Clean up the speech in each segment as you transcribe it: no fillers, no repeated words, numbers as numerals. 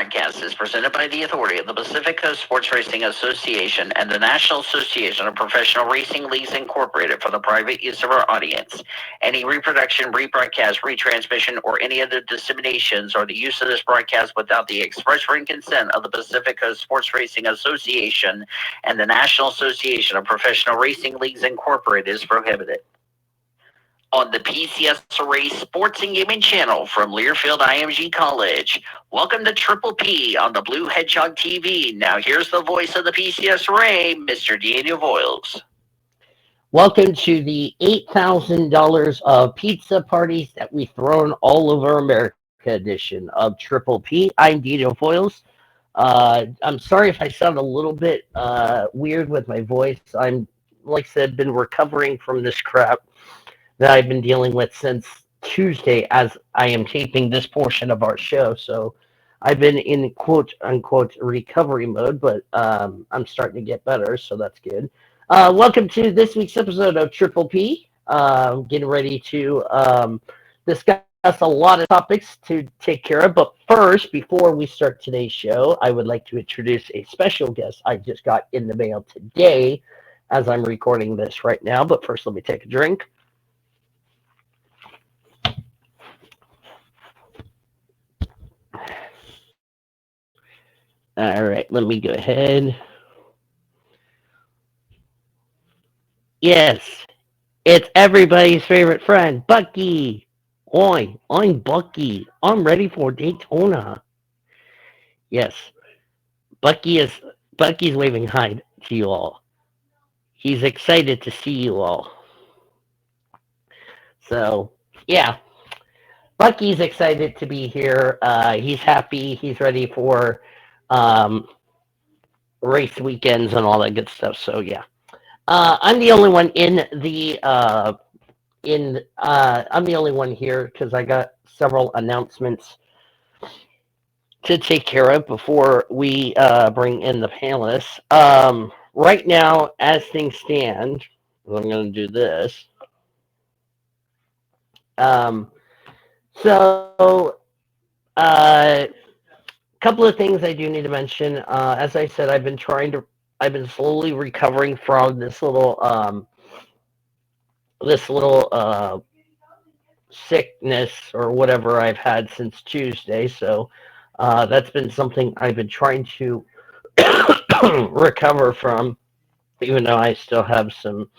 rebroadcast is presented by the authority of the Pacific Coast Sports Racing Association and the National Association of Professional Racing Leagues Incorporated for the private use of our audience. Any reproduction, rebroadcast, retransmission, or any other disseminations or the use of this broadcast without the express written consent of the Pacific Coast Sports Racing Association and the National Association of Professional Racing Leagues Incorporated is prohibited. On the PCS Array Sports and Gaming Channel from Learfield IMG College. Welcome to Triple P on the Blue Hedgehog TV. Now here's the voice of the PCS Array, Mr. Daniel Voiles. Welcome to the $8,000 of pizza parties that we've thrown all over America edition of Triple P. I'm Daniel Voiles. I'm sorry if I sound a little bit weird with my voice. I'm, like I said, been recovering from this crap that I've been dealing with since Tuesday as I am taping this portion of our show. So I've been in quote unquote recovery mode, but I'm starting to get better, so that's good. Welcome to this week's episode of Triple P. Getting ready to discuss a lot of topics to take care of. But first, before we start today's show, I would like to introduce a special guest I just got in the mail today as I'm recording this right now. But first, let me take a drink. All right, let me go ahead. Yes, it's everybody's favorite friend, Bucky. Oi, I'm Bucky. I'm ready for Daytona. Yes, Bucky's waving hi to you all. He's excited to see you all. So, yeah, Bucky's excited to be here. He's happy. He's ready for race weekends and all that good stuff. So, yeah. I'm the only one I'm the only one here because I got several announcements to take care of before we bring in the panelists. Right now, as things stand, I'm going to do this. A couple of things I do need to mention. As I said, I've been slowly recovering from this little sickness or whatever I've had since Tuesday. So that's been something I've been trying to recover from, even though I still have some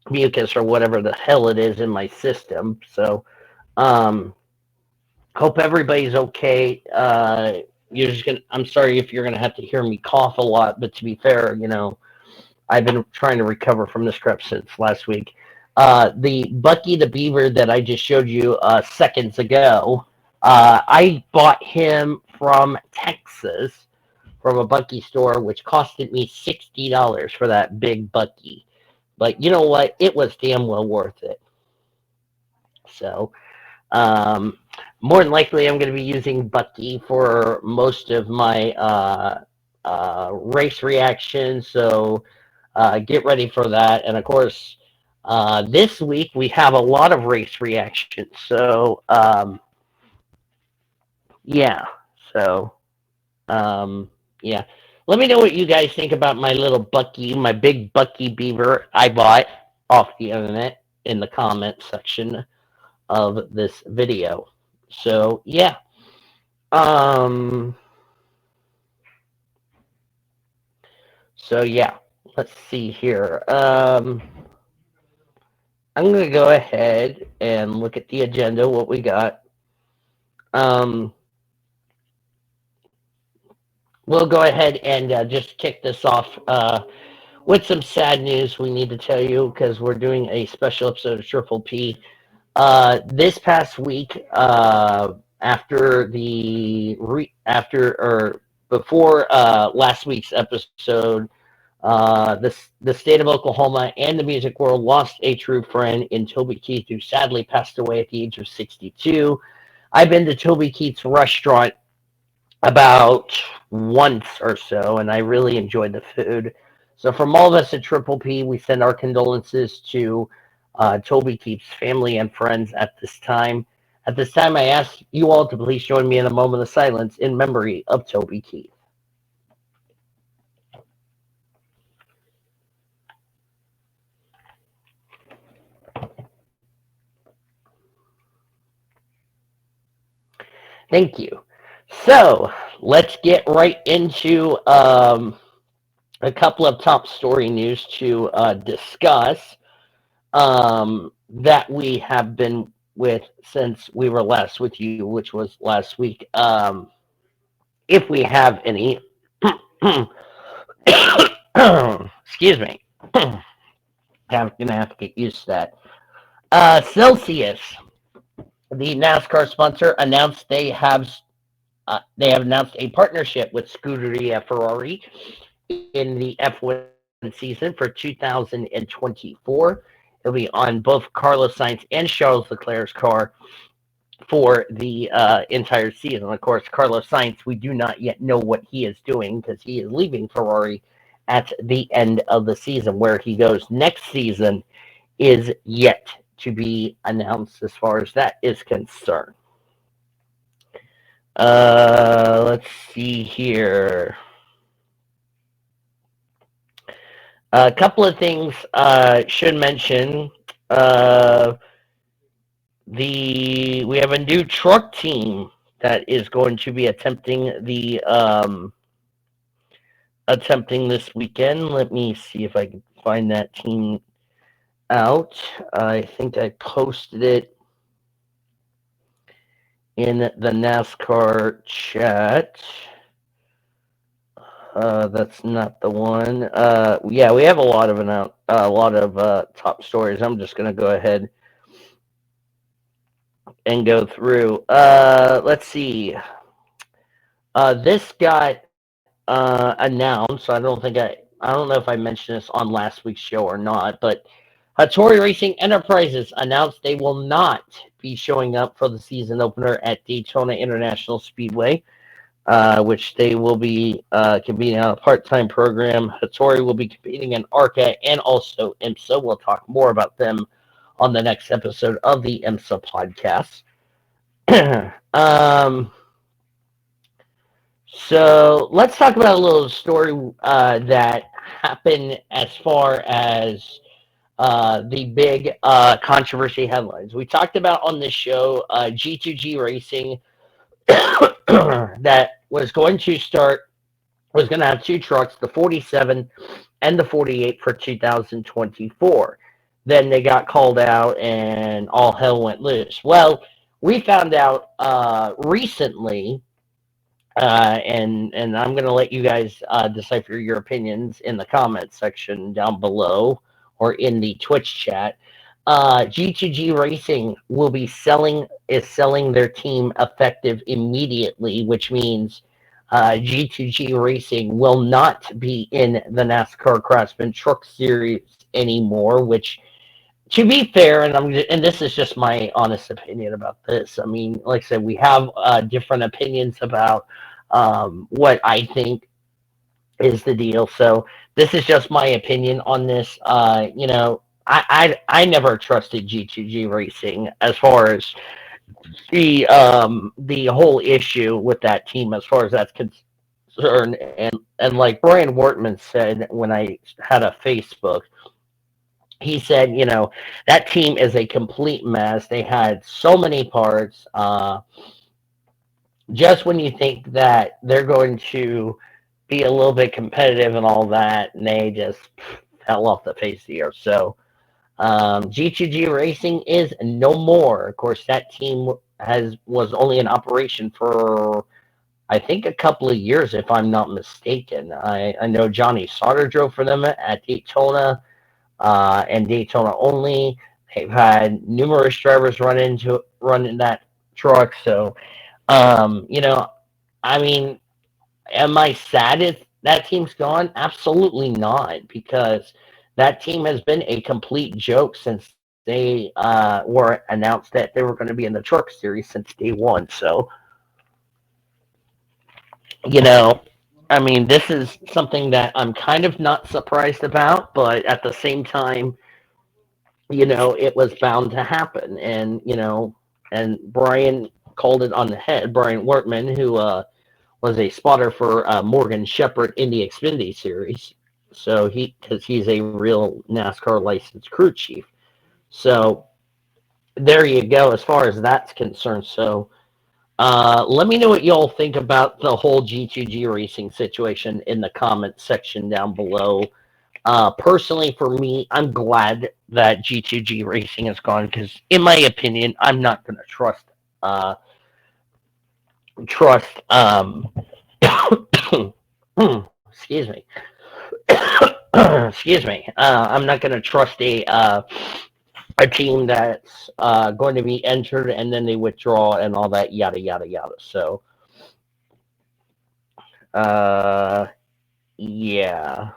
mucus or whatever the hell it is in my system. So hope everybody's okay. I'm sorry if you're gonna have to hear me cough a lot, but to be fair, I've been trying to recover from this crap since last week. The Bucky the Beaver that I just showed you seconds ago, I bought him from Texas from a Bucky store, which costed me $60 for that big Bucky. But you know what? It was damn well worth it. So, more than likely, I'm going to be using Bucky for most of my race reactions. So, get ready for that. And of course, this week we have a lot of race reactions. So, yeah. So, yeah. Let me know what you guys think about my little Bucky, my big Bucky Beaver I bought off the internet in the comment section of this video. So, yeah. So, yeah. Let's see here. I'm going to go ahead and look at the agenda, what we got. We'll go ahead and just kick this off with some sad news we need to tell you because we're doing a special episode of Triple P. This past week, before last week's episode, the state of Oklahoma and the music world lost a true friend in Toby Keith, who sadly passed away at the age of 62. I've been to Toby Keith's restaurant about once or so, and I really enjoyed the food. So from all of us at Triple P, we send our condolences to Toby Keith's family and friends at this time, At this time, I ask you all to please join me in a moment of silence in memory of Toby Keith. Thank you. So let's get right into a couple of top story news to discuss that we have been with since we were last with you, which was last week. If we have any, excuse me, I'm gonna have to get used to that. Celsius, the NASCAR sponsor, announced they have announced a partnership with Scuderia Ferrari in the F1 season for 2024. It'll be on both Carlos Sainz and Charles Leclerc's car for the entire season. Of course, Carlos Sainz, we do not yet know what he is doing because he is leaving Ferrari at the end of the season. Where he goes next season is yet to be announced as far as that is concerned. Let's see here. A couple of things should mention. We have a new truck team that is going to be attempting this weekend. Let me see if I can find that team out. I think I posted it in the NASCAR chat. That's not the one. Yeah, we have a lot of top stories. I'm just gonna go ahead and go through. Let's see. This got announced. I don't know if I mentioned this on last week's show or not, but Hattori Racing Enterprises announced they will not be showing up for the season opener at Daytona International Speedway, which they will be competing on a part-time program. Hattori will be competing in ARCA and also IMSA. We'll talk more about them on the next episode of the IMSA podcast. So let's talk about a little story that happened as far as the big controversy headlines. We talked about on this show G2G Racing that was going to have two trucks, the 47 and the 48 for 2024. Then they got called out and all hell went loose. Well, we found out recently, and I'm going to let you guys decipher your opinions in the comments section down below or in the Twitch chat. G2G Racing will be selling their team effective immediately, which means G2G Racing will not be in the NASCAR Craftsman Truck Series anymore. Which, to be fair, and this is just my honest opinion about this. I mean, like I said, we have different opinions about what I think is the deal. So this is just my opinion on this. I never trusted G2G Racing as far as the whole issue with that team as far as that's concerned. And like Brian Wortman said when I had a Facebook, he said, that team is a complete mess. They had so many parts. Just when you think that they're going to be a little bit competitive and all that, and they just fell off the face of the earth. So G2G Racing is no more. Of course, that team was only in operation for, I think, a couple of years, if I'm not mistaken. I know Johnny Sauter drove for them at Daytona and Daytona only. They've had numerous drivers run in that truck. So, I mean, am I sad if that team's gone? Absolutely not, because that team has been a complete joke since they were announced that they were going to be in the Truck Series since day one. So, I mean, this is something that I'm kind of not surprised about, but at the same time, it was bound to happen. And, and Brian called it on the head. Brian Wortman, who was a spotter for Morgan Shepherd in the Xfinity series. So because he's a real NASCAR licensed crew chief. So there you go, as far as that's concerned. So let me know what y'all think about the whole G2G racing situation in the comments section down below. Personally, for me, I'm glad that G2G racing is gone because, in my opinion, I'm not going to trust. Excuse me. Excuse me. I'm not going to trust a team that's going to be entered and then they withdraw and all that yada yada yada. So, yeah.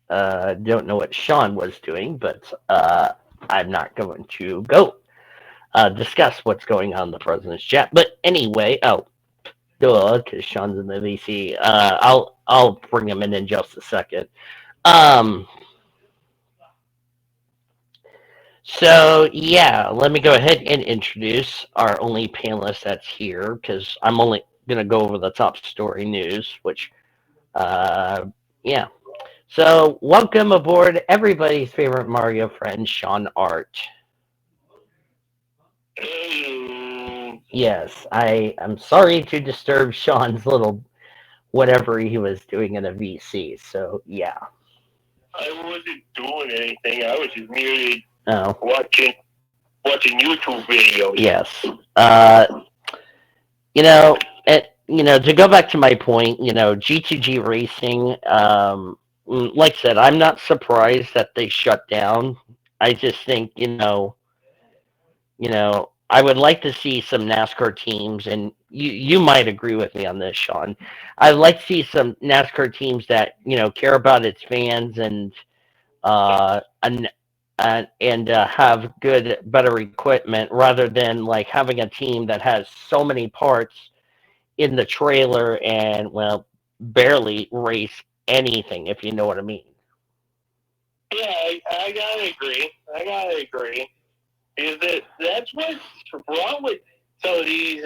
Don't know what Sean was doing, but I'm not going to go discuss what's going on in the president's chat. But anyway, duh, because Sean's in the VC. I'll bring him in just a second. So yeah, let me go ahead and introduce our only panelist that's here because I'm only gonna go over the top story news, which yeah. So welcome aboard, everybody's favorite Mario friend, Sean Art. Yes, I'm sorry to disturb Sean's little whatever he was doing in a VC. So yeah. I wasn't doing anything. I was just merely watching YouTube videos. Yes. To go back to my point, G2G racing. Like I said, I'm not surprised that they shut down. I just think I would like to see some NASCAR teams, and you might agree with me on this, Sean. I'd like to see some NASCAR teams that care about its fans and have good, better equipment, rather than like having a team that has so many parts in the trailer and barely race anything, if you know what I mean. Yeah, I gotta agree. That's what's wrong with some of these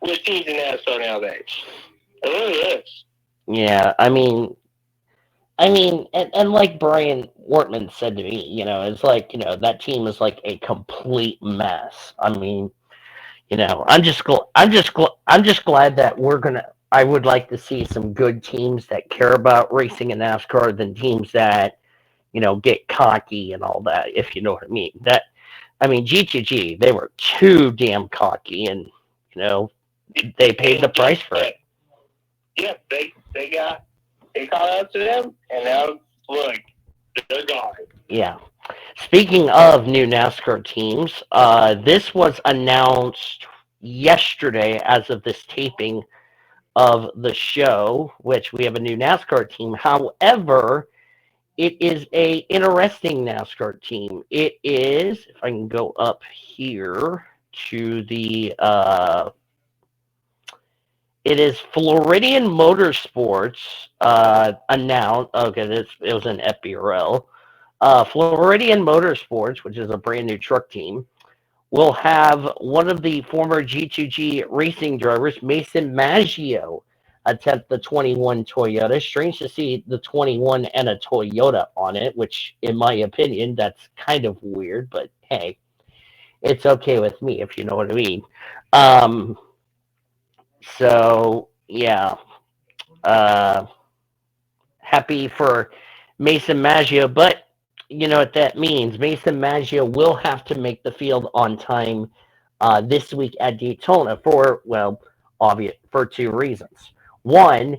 with teams in NASCAR nowadays. It really is. Yeah, I mean, and like Brian Wortman said to me, it's like that team is like a complete mess. I mean, I'm just glad that I would like to see some good teams that care about racing in NASCAR than teams that get cocky and all that, if you know what I mean. G2G, they were too damn cocky, and they paid the price for it. Yeah, they caught up to them, and now look, they're gone. Yeah. Speaking of new NASCAR teams, this was announced yesterday as of this taping of the show, which we have a new NASCAR team. However, it is a interesting NASCAR team. It is, if I can go up here to the, it is Floridian Motorsports announced. Okay, it was an FBRL. Floridian Motorsports, which is a brand new truck team, will have one of the former G2G racing drivers, Mason Maggio, attempt the 21 Toyota. Strange to see the 21 and a Toyota on it, which, in my opinion, that's kind of weird, but hey, it's okay with me, if you know what I mean. So, yeah. Happy for Mason Maggio, but you know what that means. Mason Maggio will have to make the field on time this week at Daytona for two reasons. One,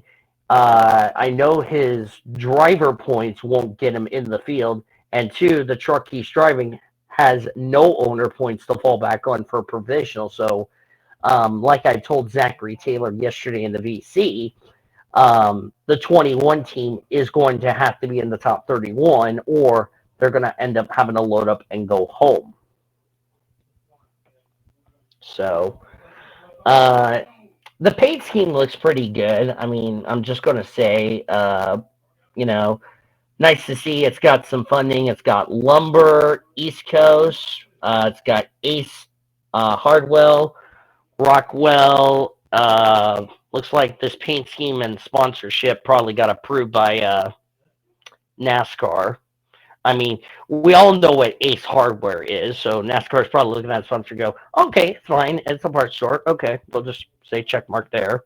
I know his driver points won't get him in the field, and two, the truck he's driving has no owner points to fall back on for provisional. So, like I told Zachary Taylor yesterday in the VC, the 21 team is going to have to be in the top 31, or they're going to end up having to load up and go home. So, the paid scheme looks pretty good. I mean, I'm just going to say, nice to see. It's got some funding. It's got Lumber, East Coast. It's got Ace Hardwell, Rockwell. Looks like this paint scheme and sponsorship probably got approved by NASCAR. I mean, we all know what Ace Hardware is, so NASCAR is probably looking at the sponsor and go, okay, fine, it's a parts store. Okay, we'll just say check mark there.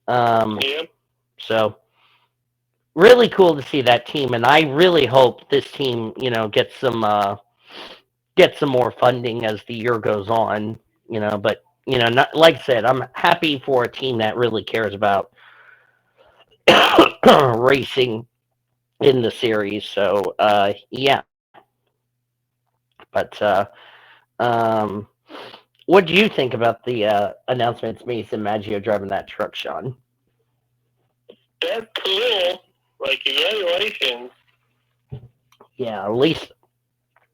Yep. So really cool to see that team, and I really hope this team, gets some more funding as the year goes on. But not like I said, I'm happy for a team that really cares about racing in the series. So yeah. But what do you think about the announcements Mason Maggio driving that truck, Sean? That's cool. Like, congratulations. Yeah, at least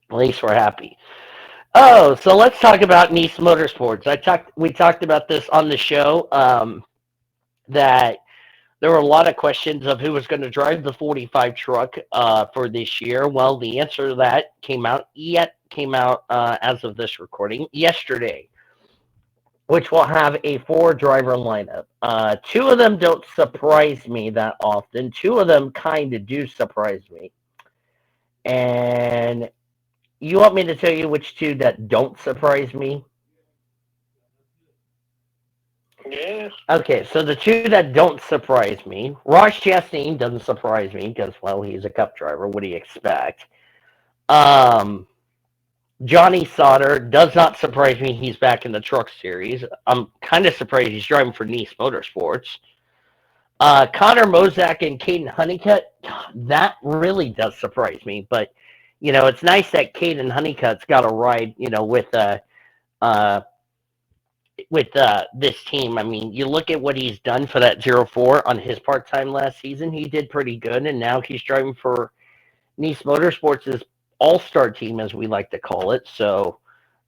we're happy. Oh, so let's talk about Nice Motorsports. We talked about this on the show. That there were a lot of questions of who was going to drive the 45 truck for this year. Well, the answer to that came out as of this recording yesterday, which will have a 4-driver lineup. 2 of them don't surprise me that often. 2 of them kind of do surprise me. And you want me to tell you which 2 that don't surprise me? Yeah. Okay, so the 2 that don't surprise me, Ross Chastain doesn't surprise me because, well, he's a Cup driver. What do you expect? Johnny Sauter does not surprise me. He's back in the Truck Series. I'm kind of surprised he's driving for Nice Motorsports. Connor Mozak and Caden Honeycutt, that really does surprise me. But, it's nice that Caden Honeycutt's got a ride, with this team. I mean, you look at what he's done for that 04 on his part-time last season. He did pretty good, and now he's driving for Nice Motorsports' all-star team, as we like to call it. So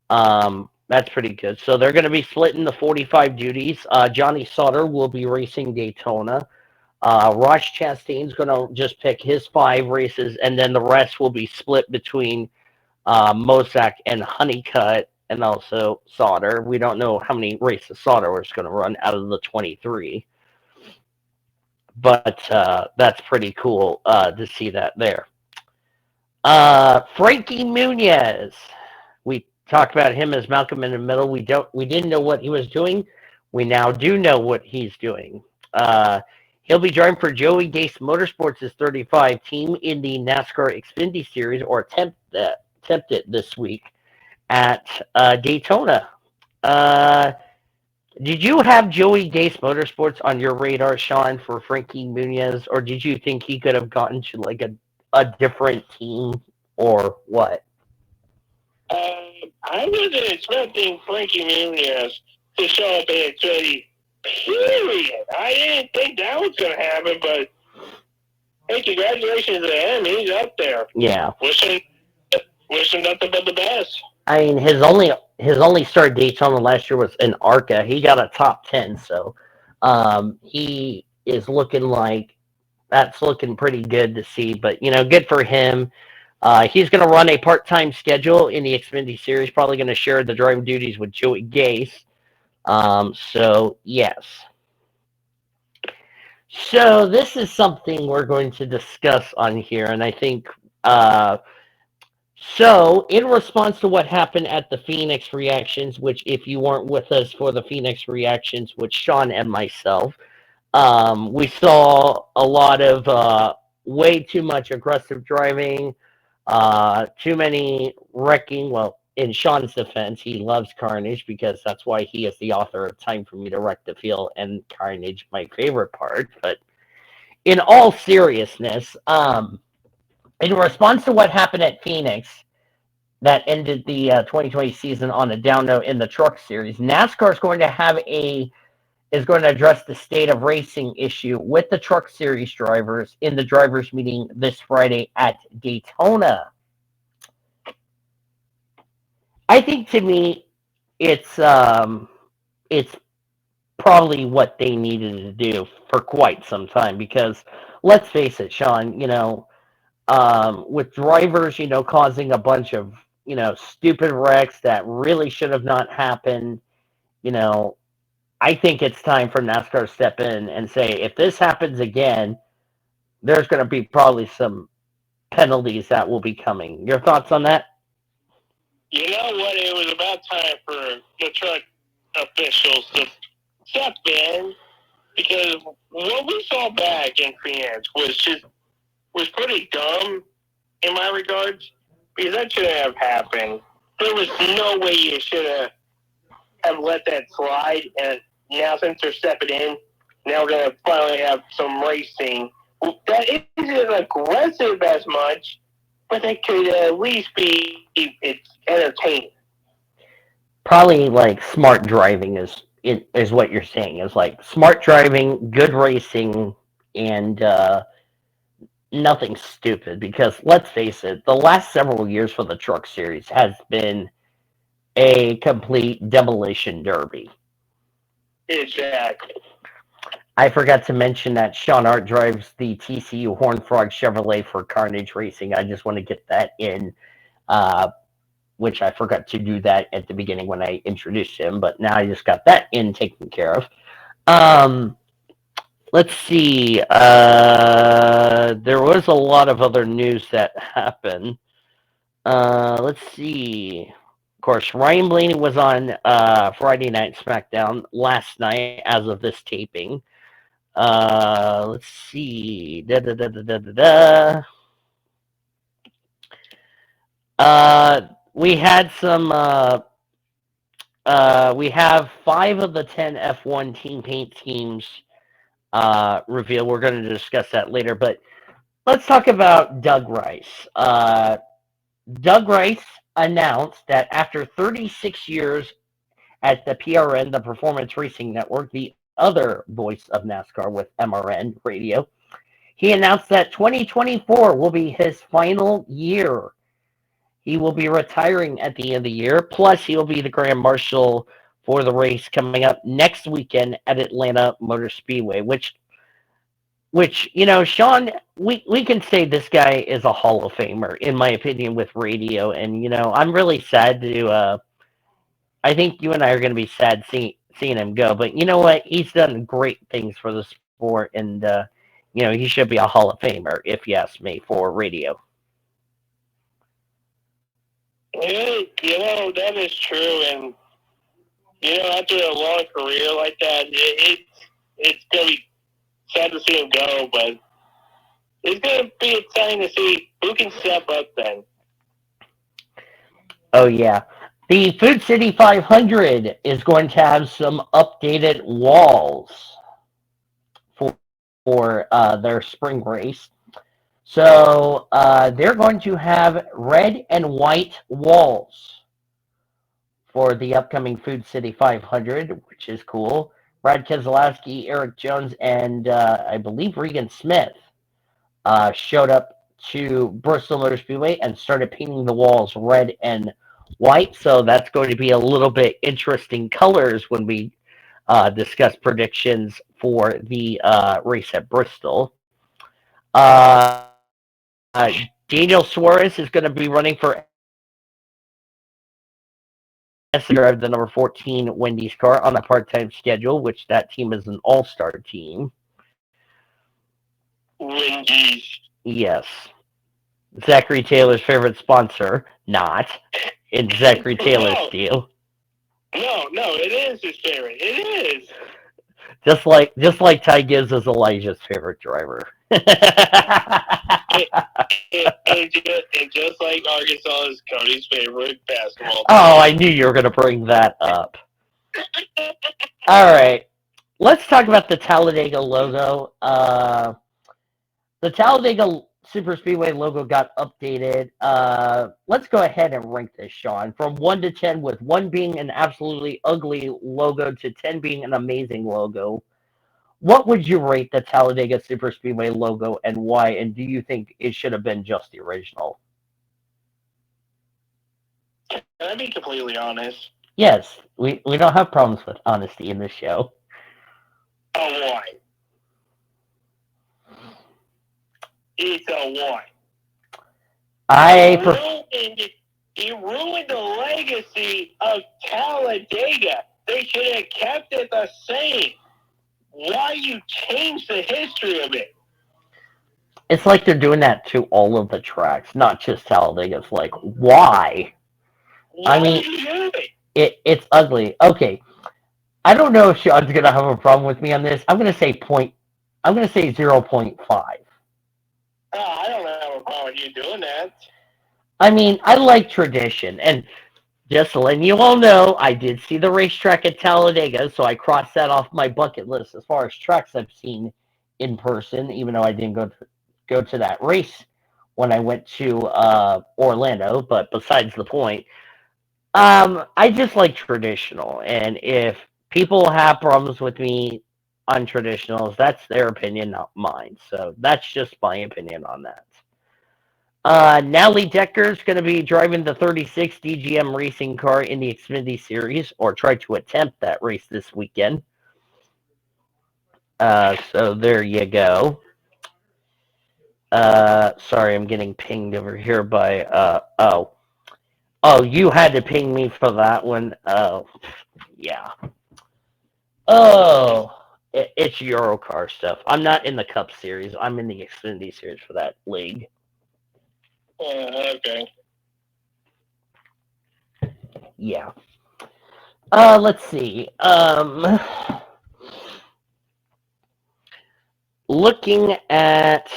that's pretty good. So they're going to be splitting the 45 duties. Johnny Sauter will be racing Daytona. Ross Chastain's going to just pick his 5 races, and then the rest will be split between Mozak and Honeycutt, and also Sauter. We don't know how many races Sauter was going to run out of the 23. But that's pretty cool to see that there. Frankie Muniz. We talked about him as Malcolm in the Middle. We didn't know what he was doing. We now do know what he's doing. He'll be driving for Joey Gase Motorsports' 35 team in the NASCAR Xfinity Series, or attempt it this week at Daytona. Did you have Joey Gase Motorsports on your radar, Sean, for Frankie Muniz, or did you think he could have gotten to like a different team, or what? I wasn't expecting Frankie Muniz to show up in Xfinity, period. I didn't think that was going to happen, but hey, congratulations to him. He's up there. Yeah. Wishing nothing but the best. I mean, his only start at Daytona last year was in ARCA. He got a top 10, so he is looking like that's looking pretty good to see. But good for him. He's going to run a part-time schedule in the Xfinity Series. Probably going to share the driving duties with Joey Gase. So yes. So this is something we're going to discuss on here, and I think. So, in response to what happened at the Phoenix Reactions, which if you weren't with us for the Phoenix Reactions with Sean and myself, we saw a lot of way too much aggressive driving, too many wrecking. Well, in Sean's defense, he loves Carnage because that's why he is the author of Time for Me to Wreck the Field and Carnage, my favorite part. But in all seriousness, in response to what happened at Phoenix that ended the 2020 season on a down note in the Truck Series, NASCAR is going to address the state of racing issue with the Truck Series drivers in the drivers' meeting this Friday at Daytona. I think, to me, it's probably what they needed to do for quite some time, because let's face it, Sean, with drivers, causing a bunch of stupid wrecks that really should have not happened. I think it's time for NASCAR to step in and say, if this happens again, there's going to be probably some penalties that will be coming. Your thoughts on that? You know what? It was about time for the truck officials to step in, because what we saw back in Phoenix was pretty dumb in my regards, because that shouldn't have happened. There was no way you should have let that slide, and now since they're stepping in, now we're going to finally have some racing. That isn't aggressive as much, but that could at least be it's entertaining. Probably like smart driving is what you're saying. Is like smart driving, good racing, and nothing stupid. Because let's face it, the last several years for the Truck Series has been a complete demolition derby. Exactly. I forgot to mention that Sean Hart drives the TCU Horn Frog Chevrolet for Carnage Racing. I just want to get that in, which I forgot to do that at the beginning when I introduced him, but now I just got that in taken care of. Let's see. There was a lot of other news that happened. Let's see. Of course, Ryan Blaney was on Friday Night SmackDown last night as of this taping. Let's see. We had some. We have 5 of the 10 F1 team paint teams revealed. We're going to discuss that later, but let's talk about Doug Rice. Doug Rice announced that after 36 years at the PRN, the Performance Racing Network, the other voice of NASCAR with MRN Radio, he announced that 2024 will be his final year. He will be retiring at the end of the year. Plus, he will be the Grand Marshal for the race coming up next weekend at Atlanta Motor Speedway, which Sean, we can say this guy is a Hall of Famer, in my opinion, with radio. And, I'm really sad to, I think you and I are going to be sad seeing him go. But you know what? He's done great things for the sport, and, he should be a Hall of Famer, if you ask me, for radio. That is true, and after a long career like that, it's gonna be sad to see him go, but it's gonna be exciting to see who can step up then. Oh yeah, the Food City 500 is going to have some updated walls for their spring race. So they're going to have red and white walls for the upcoming Food City 500, which is cool. Brad Keselowski, Eric Jones, and I believe Regan Smith showed up to Bristol Motor Speedway and started painting the walls red and white. So that's going to be a little bit interesting colors when we discuss predictions for the race at Bristol. Daniel Suarez is going to be running for drive the number 14 Wendy's car on a part-time schedule, which that team is an all-star team. Wendy's. Yes. Zachary Taylor's favorite sponsor, not in Zachary Taylor's deal. No, it is his favorite. It is. Just like Ty Gibbs is Elijah's favorite driver. and just like Arkansas is Cody's favorite basketball player. Oh, I knew you were going to bring that up. All right. Let's talk about the Talladega logo. The Talladega Super Speedway logo got updated. Let's go ahead and rank this, Sean, from 1 to 10, with 1 being an absolutely ugly logo to 10 being an amazing logo. What would you rate the Talladega Super Speedway logo and why? And do you think it should have been just the original? Can I be completely honest? Yes, we don't have problems with honesty in this show. A 1. It's a 1. He ruined the legacy of Talladega. They should have kept it the same. Why you change the history of it? It's like they're doing that to all of the tracks, not just Talladega. It's like, why? Why I mean, would you do it? it's ugly. Okay, I don't know if Sean's gonna have a problem with me on this. I'm gonna say 0.5. Oh, I don't have a problem with you doing that. I mean, I like tradition, and just letting you all know, I did see the racetrack at Talladega, so I crossed that off my bucket list as far as tracks I've seen in person, even though I didn't go to that race when I went to Orlando. But besides the point, I just like traditional, and if people have problems with me on traditionals, that's their opinion, not mine. So that's just my opinion on that. Natalie Decker is going to be driving the 36 DGM racing car in the Xfinity Series, or try to attempt that race this weekend. So there you go. Sorry, I'm getting pinged over here by, you had to ping me for that one. Oh, yeah. Oh, it's Eurocar stuff. I'm not in the Cup Series. I'm in the Xfinity Series for that league. Okay. Yeah. Let's see. Looking at,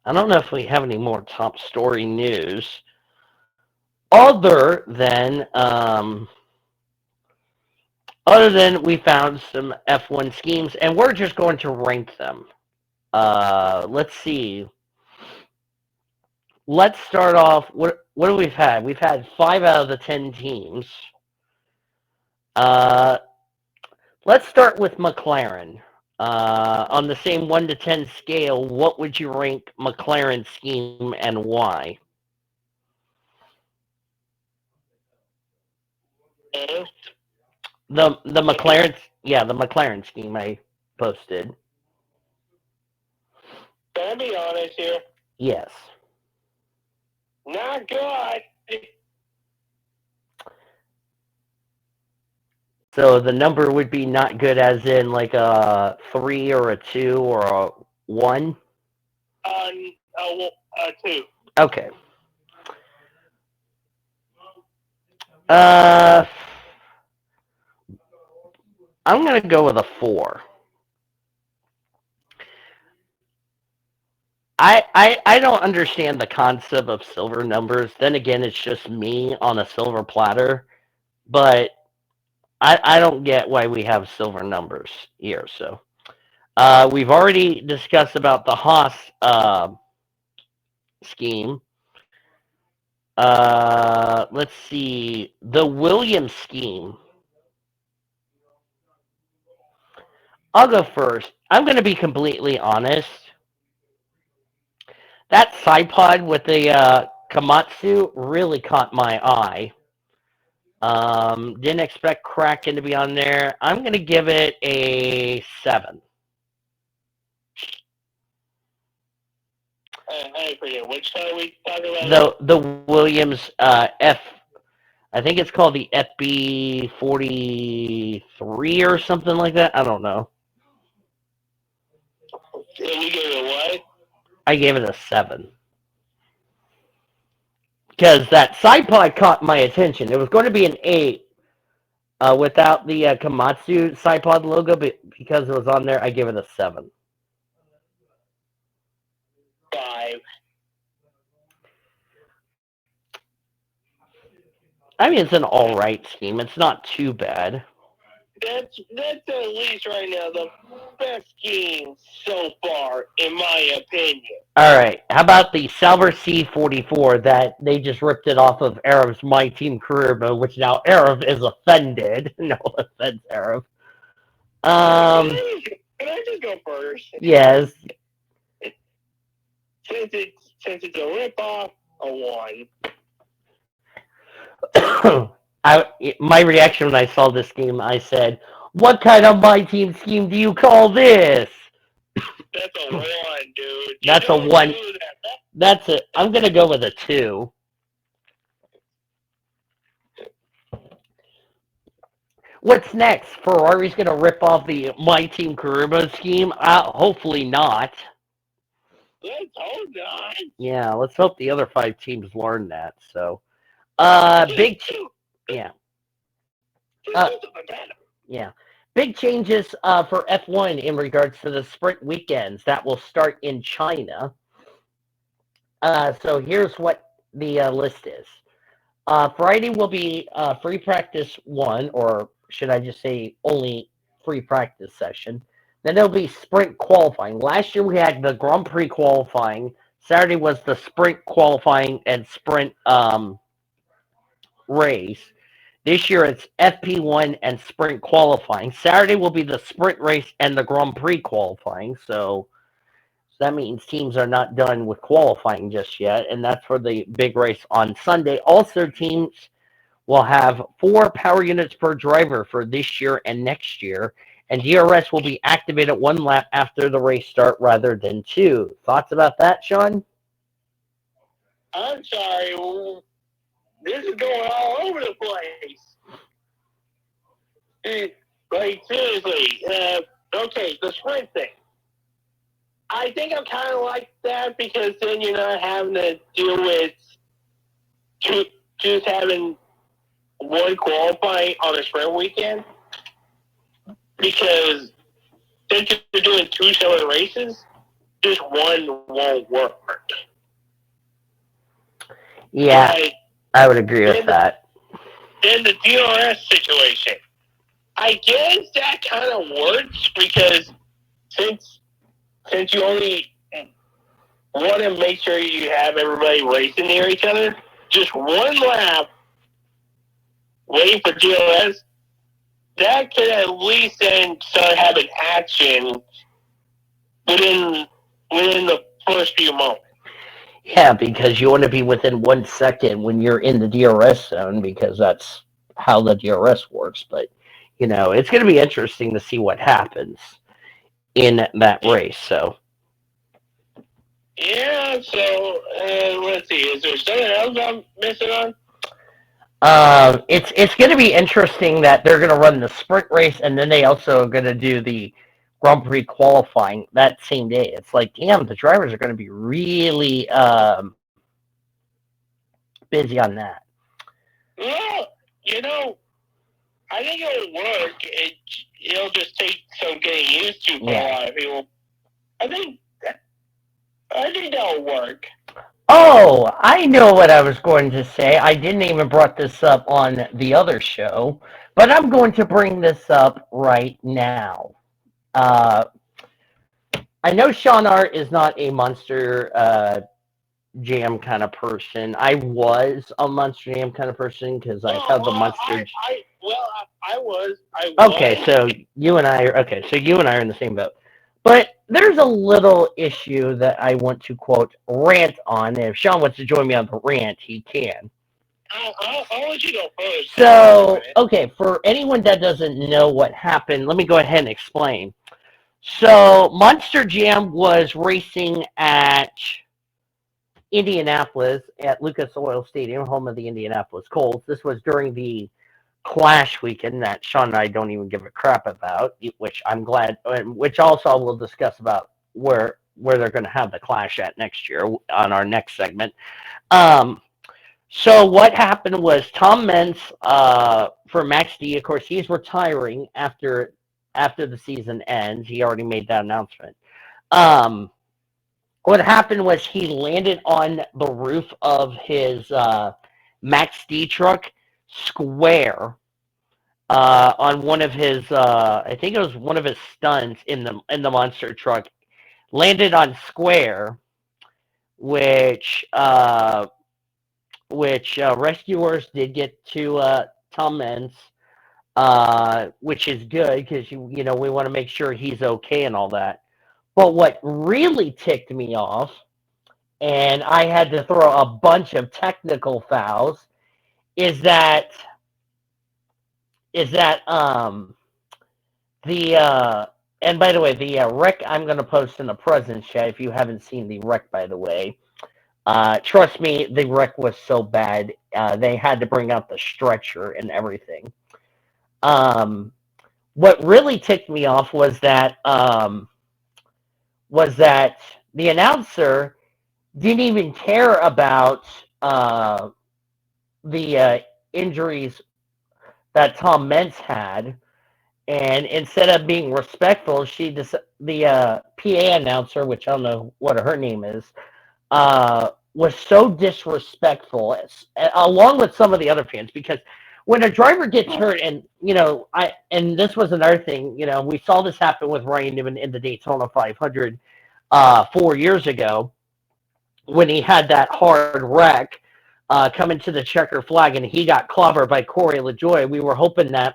I don't know if we have any more top story news other than we found some F1 schemes, and we're just going to rank them. Let's see. Let's start off. What do we've had? We've had 5 out of the 10 teams. Let's start with McLaren. On the same 1 to 10 scale, what would you rank McLaren's scheme and why? The McLaren, yeah, the McLaren scheme I posted. Can I be honest here? Yes. Not good. So the number would be not good, as in like a 3 or a 2 or a 1? A 2. Okay. I'm going to go with a 4. I don't understand the concept of silver numbers. Then again, it's just me on a silver platter. But I don't get why we have silver numbers here. So we've already discussed about the Haas scheme. Let's see. The Williams scheme. I'll go first. I'm going to be completely honest. That side pod with the Komatsu really caught my eye. Didn't expect Kraken to be on there. I'm going to give it a 7. I forget which side we talking about. The Williams F, I think it's called the FB43 or something like that. I don't know. And you gave it what? I gave it a 7. Because that side pod caught my attention. It was going to be an 8 without the Komatsu side pod logo, but because it was on there, I gave it a 7. 5. I mean, it's an all right scheme. It's not too bad. That's at least right now the best scheme so far, in my opinion. All right. How about the Sauber C44 that they just ripped it off of Arab's My Team Career Mode, which now Arab is offended. No offense, Arab. Can I just go first? Yes. Since it's a ripoff, a 1. My reaction when I saw this scheme, I said, "What kind of My Team scheme do you call this?" That's a 1, dude. That's a 1. That's it. I'm gonna go with a 2. What's next? Ferrari's going to rip off the My Team Karuma scheme? Hopefully not. Let's hope not. Yeah, let's hope the other 5 teams learn that. So, big, yeah, yeah, big changes for F1 in regards to the sprint weekends that will start in China. So here's what the list is. Friday will be free practice 1, or should I just say only free practice session. Then there'll be sprint qualifying. Last year we had the Grand Prix qualifying. Saturday was the sprint qualifying and sprint race. This year it's FP1 and sprint qualifying. Saturday will be the sprint race and the Grand Prix qualifying. So that means teams are not done with qualifying just yet, and that's for the big race on Sunday. Also, teams will have 4 power units per driver for this year and next year, and DRS will be activated 1 lap after the race start rather than 2. Thoughts about that, Sean? I'm sorry. This is going all over the place. Like, seriously. Okay, the sprint thing. I think I'm kind of like that because then you're not having to deal with just having 1 qualifying on a sprint weekend. Because since you're doing 2 separate races, just 1 won't work. Yeah, Like, I would agree with that. in the DRS situation, I guess that kind of works because since you only want to make sure you have everybody racing near each other, just 1 lap waiting for DRS, that could at least then start having action within the first few moments. Yeah, because you want to be within 1 second when you're in the DRS zone because that's how the DRS works. But, it's going to be interesting to see what happens in that race. So, yeah, so let's see. Is there something else I'm missing on? it's going to be interesting that they're going to run the sprint race and then they also are going to do the Grand Prix qualifying that same day. It's like, damn, the drivers are going to be really busy on that. Well, I think it'll work. It'll just take some getting used to for a lot of people. I think that'll work. Oh, I know what I was going to say. I didn't even brought this up on the other show, but I'm going to bring this up right now. I know Sean Art is not a Monster Jam kind of person. I was a Monster Jam kind of person because I held the Monster. I was. Okay, so you and I are in the same boat. But there's a little issue that I want to, quote, rant on. If Sean wants to join me on the rant, he can. I'll let you go first. So, okay, for anyone that doesn't know what happened, let me go ahead and explain. So, Monster Jam was racing at Indianapolis at Lucas Oil Stadium, home of the Indianapolis Colts. This was during the Clash weekend that Sean and I don't even give a crap about, which I'm glad, which also we'll discuss about where they're going to have the Clash at next year on our next segment. So what happened was Tom Meents for Max D, of course, he's retiring after the season ends. He already made that announcement. What happened was he landed on the roof of his Max D truck square on one of his I think it was one of his stunts in the monster truck, landed on square, which rescuers did get to Tom Meents, which is good because we want to make sure he's okay and all that. But what really ticked me off, and I had to throw a bunch of technical fouls, is that the and by the way, the wreck I'm going to post in the presence chat if you haven't seen the wreck, by the way. Trust me, the wreck was so bad, they had to bring out the stretcher and everything. What really ticked me off was that the announcer didn't even care about the injuries that Tom Meents had, and instead of being respectful, the PA announcer, which I don't know what her name is, was so disrespectful, along with some of the other fans, because when a driver gets hurt, and and this was another thing, we saw this happen with Ryan Newman in the Daytona 500 4 years ago when he had that hard wreck coming to the checker flag, and he got clobbered by Corey LaJoie. We were hoping that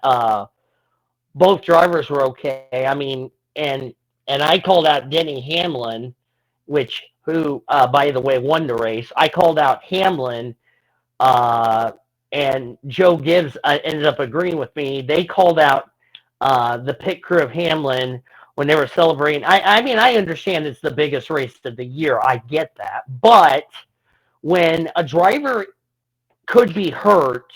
both drivers were okay. I mean, and I called out Denny Hamlin, who by the way won the race. I called out Hamlin, and Joe Gibbs ended up agreeing with me. They called out the pit crew of Hamlin when they were celebrating. I mean, I understand it's the biggest race of the year. I get that. But when a driver could be hurt,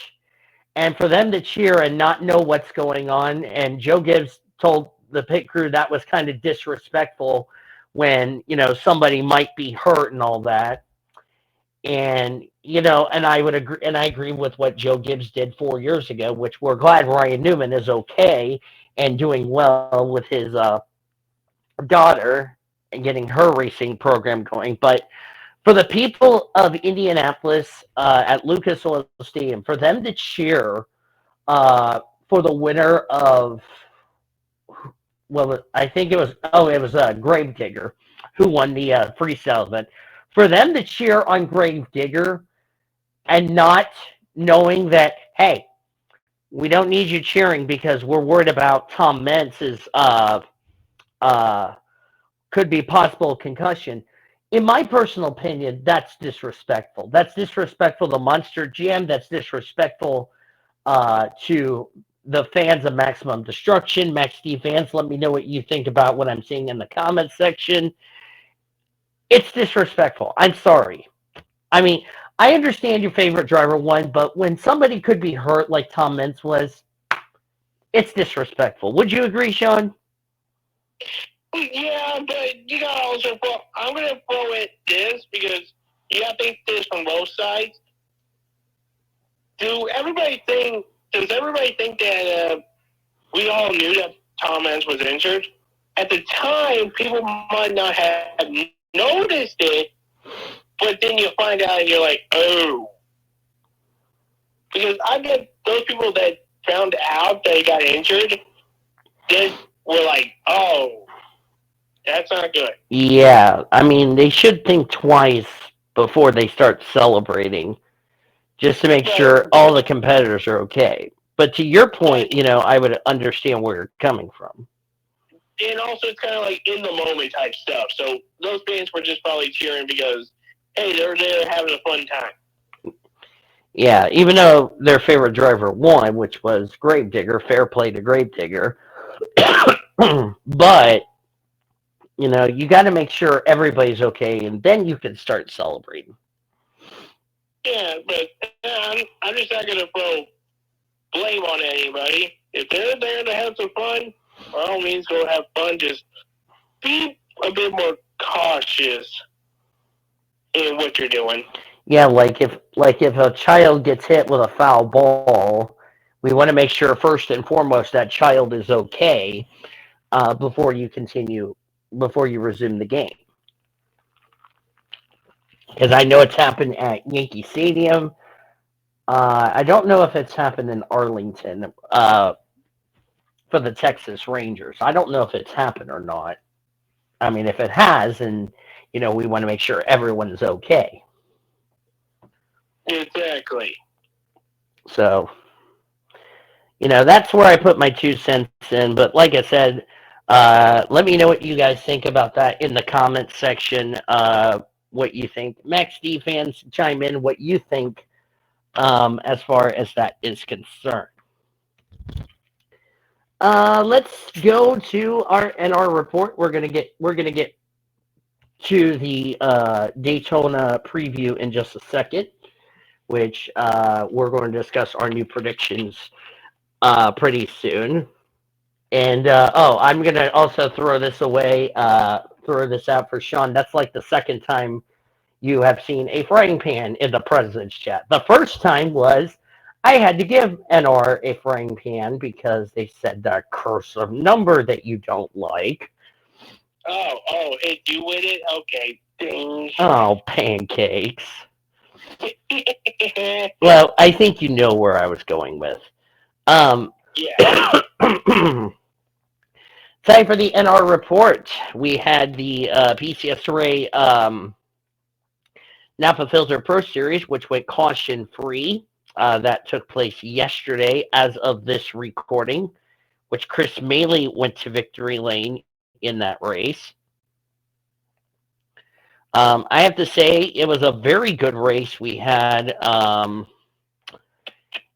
and for them to cheer and not know what's going on, and Joe Gibbs told the pit crew that was kind of disrespectful when, somebody might be hurt and all that. And, and I would agree, and I agree with what Joe Gibbs did 4 years ago, which we're glad Ryan Newman is okay and doing well with his daughter and getting her racing program going. But for the people of Indianapolis at Lucas Oil Stadium, for them to cheer for the winner of, I think it was Gravedigger who won the freestyle event. For them to cheer on Gravedigger and not knowing that, hey, we don't need you cheering because we're worried about Tom Mentz's could be possible concussion. In my personal opinion, that's disrespectful. That's disrespectful to Monster Jam. That's disrespectful to the fans of Maximum Destruction. Max D fans, let me know what you think about what I'm seeing in the comments section. It's disrespectful. I'm sorry. I mean, I understand your favorite driver won, but when somebody could be hurt like Tom Meents was, it's disrespectful. Would you agree, Sean? Yeah, but you gotta also I'm gonna throw it this because you gotta think this from both sides. Does everybody think that we all knew that Tom Meents was injured? At the time, people might not have noticed it, but then you find out and you're like, oh. Because I bet those people that found out that he got injured, then were like, oh, that's not good. Yeah, I mean, they should think twice before they start celebrating, just to make sure all the competitors are okay. But to your point, I would understand where you're coming from. And also, it's kind of like in the moment type stuff. So those fans were just probably cheering because, hey, they're having a fun time. Yeah, even though their favorite driver won, which was Gravedigger, fair play to Gravedigger. But, you got to make sure everybody's okay, and then you can start celebrating. Yeah, but I'm just not going to throw blame on anybody. If they're there to have some fun, by all means, go have fun. Just be a bit more cautious in what you're doing. Yeah, like if a child gets hit with a foul ball, we want to make sure first and foremost that child is okay before you resume the game. Because I know it's happened at Yankee Stadium. I don't know if it's happened in Arlington for the Texas Rangers. I don't know if it's happened or not. I mean, if it has, then, we want to make sure everyone is okay. Exactly. So, that's where I put my 2 cents in. But like I said, let me know what you guys think about that in the comments section. What you think. Max D fans, chime in what you think as far as that is concerned. Let's go to our report. We're gonna get to the Daytona preview in just a second, which we're going to discuss our new predictions pretty soon. And I'm gonna also throw this away. Throw this out for Sean. That's like the second time you have seen a frying pan in the president's chat. The first time was I had to give NR a frying pan because they said that cursive number that you don't like. Oh, hit you with it? Okay, ding. Oh, pancakes. Well, I think you know where I was going with. Yeah. Time for the NR report. We had the PCS Array Napa Filter Pro Series, which went caution free. That took place yesterday as of this recording, which Chris Maley went to victory lane in that race. I have to say it was a very good race we had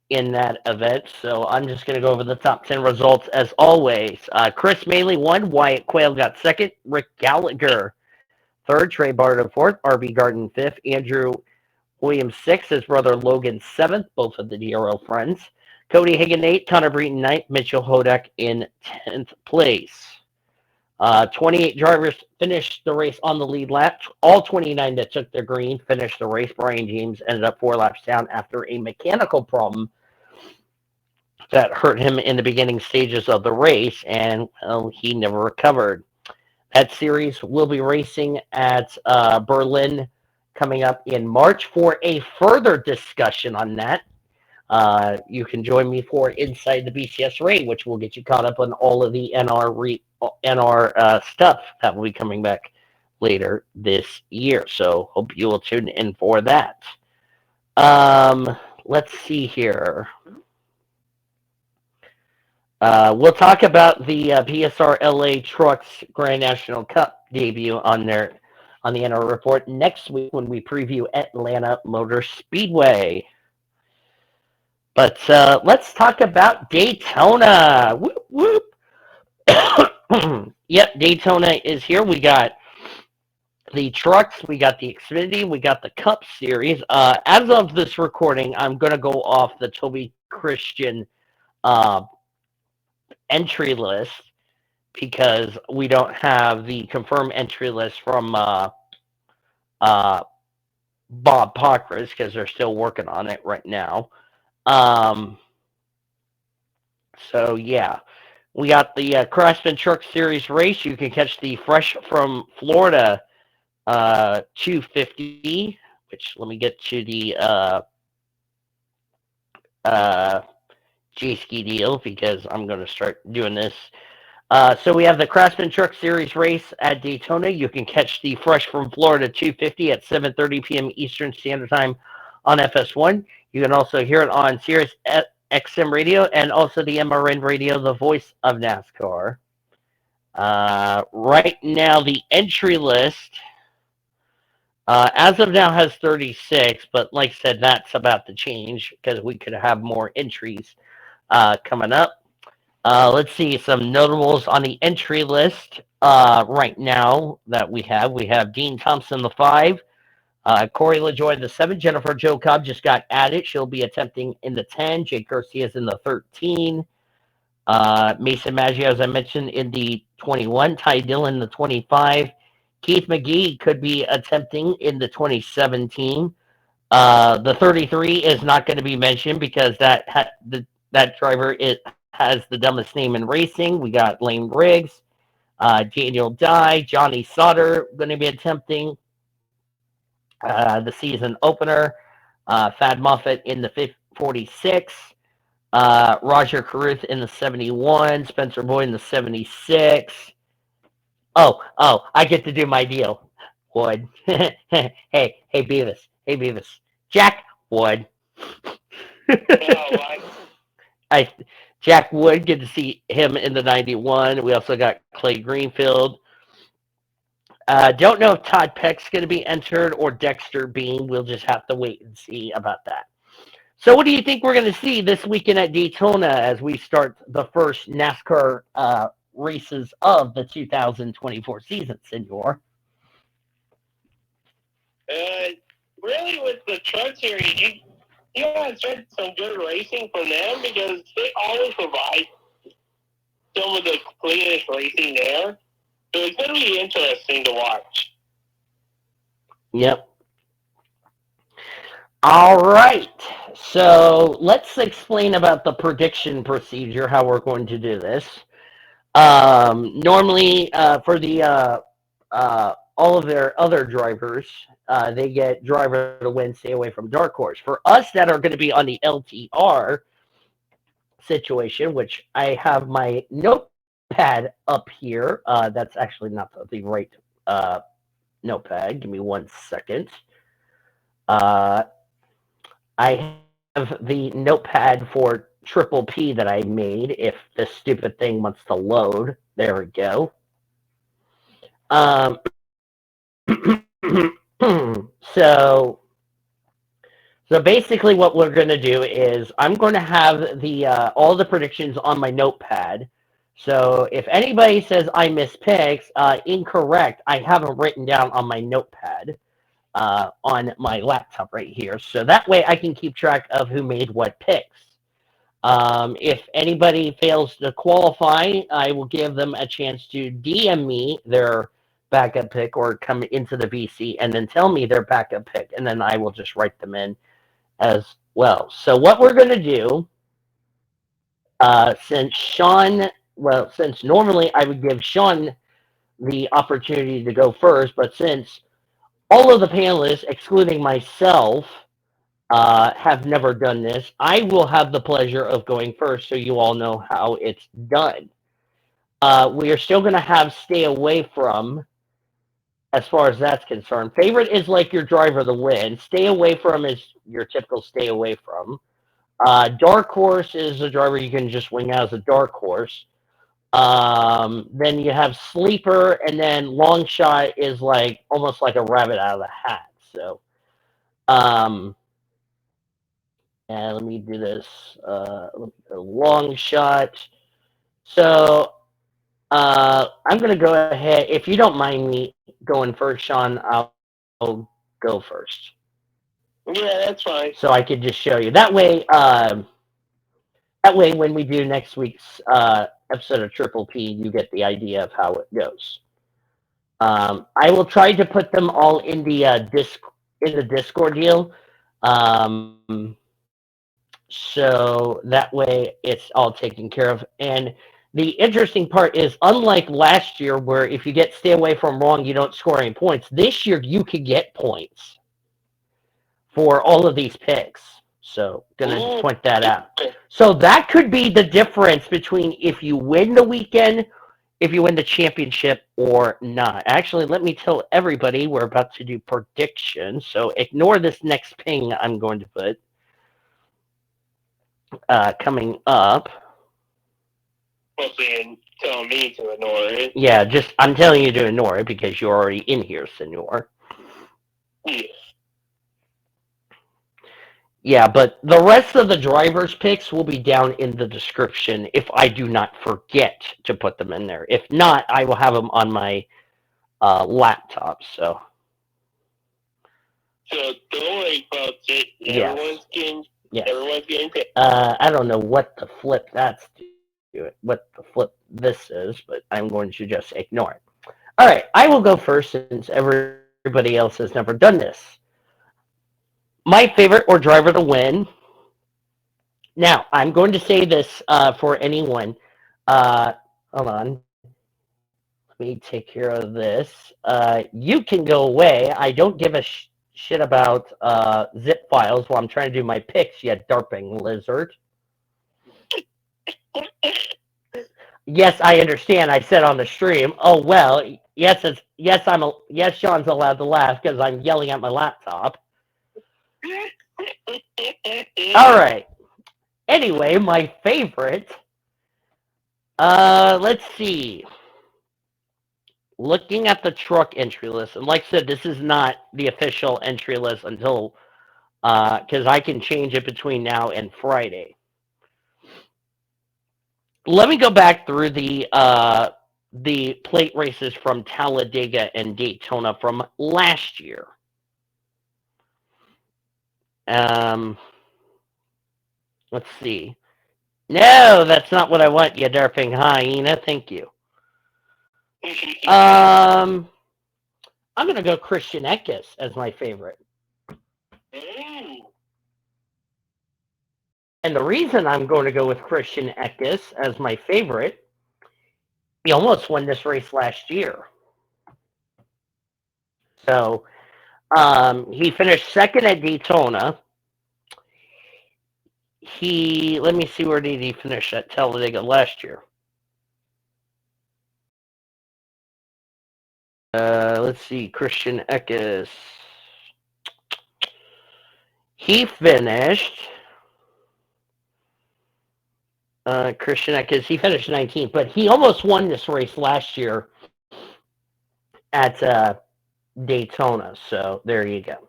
in that event. So I'm just going to go over the top 10 results as always. Chris Maley won. Wyatt Quayle got second. Rick Gallagher third. Trey Barton fourth. RB Garden fifth. Andrew Williams sixth. His brother Logan seventh. Both of the DRL friends. Cody Higgin eighth. Connor Breton ninth. Mitchell Hodak in 10th place. 28 drivers finished the race on the lead lap. All 29 that took the green finished the race. Brian James ended up 4 laps down after a mechanical problem that hurt him in the beginning stages of the race, and he never recovered. That series will be racing at Berlin coming up in March. For a further discussion on that, you can join me for Inside the BCS Array, which will get you caught up on all of the NR stuff that will be coming back later this year. So hope you will tune in for that. Let's see here. We'll talk about the PSR LA Trucks Grand National Cup debut on the NR report next week when we preview Atlanta Motor Speedway. But let's talk about Daytona. Whoop, whoop. Yep, Daytona is here. We got the trucks, we got the Xfinity, we got the Cup Series. As of this recording, I'm going to go off the Toby Christian entry list because we don't have the confirmed entry list from Bob Pockris because they're still working on it right now. So yeah, we got the Craftsman Truck Series race. You can catch the Fresh from Florida 250, which let me get to the J-Ski deal because I'm going to start doing this. So we have the Craftsman Truck Series race at Daytona. You can catch the Fresh from Florida 250 at 7:30 p.m. Eastern Standard Time on FS1. You can also hear it on Sirius XM Radio and also the MRN Radio, the voice of NASCAR. Right now, the entry list, as of now, has 36, but like I said, that's about to change because we could have more entries coming up. Let's see some notables on the entry list right now that we have. We have Dean Thompson, the 5. Corey LaJoy, the 7. Jennifer Jo Cobb just got added. She'll be attempting in the 10. Jake Garcia's in the 13. Mason Maggio, as I mentioned, in the 21. Ty Dillon, the 25. Keith McGee could be attempting in the 2017. The 33 is not going to be mentioned because that driver has the dumbest name in racing. We got Lane Briggs, Daniel Dye, Johnny Sauter going to be attempting the season opener. Thad Moffat in the 46. Roger Carruth in the 71. Spencer Boyd in the 76. Oh, I get to do my deal. Wood. hey, Beavis. Jack Wood. Jack Wood, good to see him in the 91. We also got Clay Greenfield. Don't know if Todd Peck's going to be entered or Dexter Bean. We'll just have to wait and see about that. So what do you think we're going to see this weekend at Daytona as we start the first NASCAR races of the 2024 season, Senor? Really, with the truck series, expect some good racing from them because they always provide some of the cleanest racing there. So it's going to be interesting to watch. Yep. All right. So let's explain about the prediction procedure, how we're going to do this. Normally, for the all of their other drivers, they get driver to win, stay away from dark horse. For us that are going to be on the LTR situation, which I have my notepad up here. That's actually not the right notepad. Give me 1 second. I have the notepad for Triple P that I made. If this stupid thing wants to load, there we go. So basically, what we're going to do is I'm going to have the all the predictions on my notepad. So if anybody says I miss picks, incorrect. I have them written down on my notepad on my laptop right here. So that way I can keep track of who made what picks. If anybody fails to qualify, I will give them a chance to DM me their backup pick or come into the VC and then tell me their backup pick, and then I will just write them in as well. So what we're going to do, since normally I would give Sean the opportunity to go first, but since all of the panelists, excluding myself, have never done this, I will have the pleasure of going first so you all know how it's done. We are still going to have stay away from, as far as that's concerned. Favorite is like your driver to win. Stay away from is your typical stay away from. Dark horse is a driver you can just wing out as a dark horse. Then you have sleeper, and then long shot is like almost like a rabbit out of the hat. So, and let me do this. Long shot. So, I'm gonna go ahead. If you don't mind me going first, Sean, I'll go first. Yeah, that's fine. So I could just show you. That way, when we do next week's episode of Triple P, you get the idea of how it goes. I will try to put them all in the Discord deal, so that way it's all taken care of. And the interesting part is, unlike last year, where if you get stay away from wrong, you don't score any points. This year, you could get points for all of these picks. So, gonna point that out. So that could be the difference between if you win the weekend, if you win the championship, or not. Actually, let me tell everybody we're about to do predictions. So ignore this next ping I'm going to put coming up. Mostly telling me to ignore it. Yeah, just I'm telling you to ignore it because you're already in here, senor. Yeah. Yeah, but the rest of the drivers' picks will be down in the description if I do not forget to put them in there. If not, I will have them on my laptop. So don't worry about it. Yes. Everyone's getting picked. I don't know what the flip that's what the flip this is, but I'm going to just ignore it. All right, I will go first since everybody else has never done this. My favorite or driver to win. Now, I'm going to say this for anyone. Hold on. Let me take care of this. You can go away. I don't give a shit about zip files while I'm trying to do my picks, you darping lizard. Yes, I understand. I said on the stream. Oh well. Yes, Sean's allowed to laugh because I'm yelling at my laptop. All right. Anyway, my favorite. Let's see. Looking at the truck entry list, and like I said, this is not the official entry list until because I can change it between now and Friday. Let me go back through the plate races from Talladega and Daytona from last year. Let's see. No, that's not what I want, you derping hyena. Thank you. I'm gonna go Christian Eckes as my favorite. And the reason I'm going to go with Christian Eckes as my favorite, he almost won this race last year. So he finished second at Daytona. Let me see, where did he finish at Talladega last year? Let's see, Christian Eckes. He finished. Christian Eckes, he finished 19th, but he almost won this race last year at Daytona. So there you go.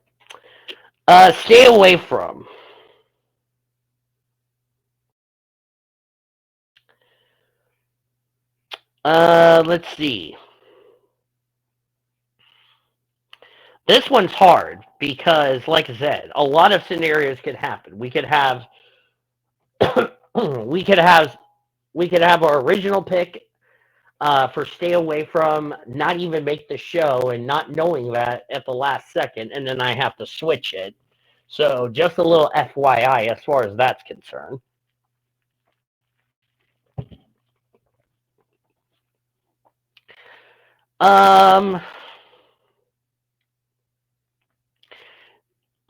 Stay away from. Let's see. This one's hard because, like I said, a lot of scenarios could happen. We could have we could have our original pick for stay away from, not even make the show, and not knowing that at the last second, and then I have to switch it. So just a little FYI as far as that's concerned.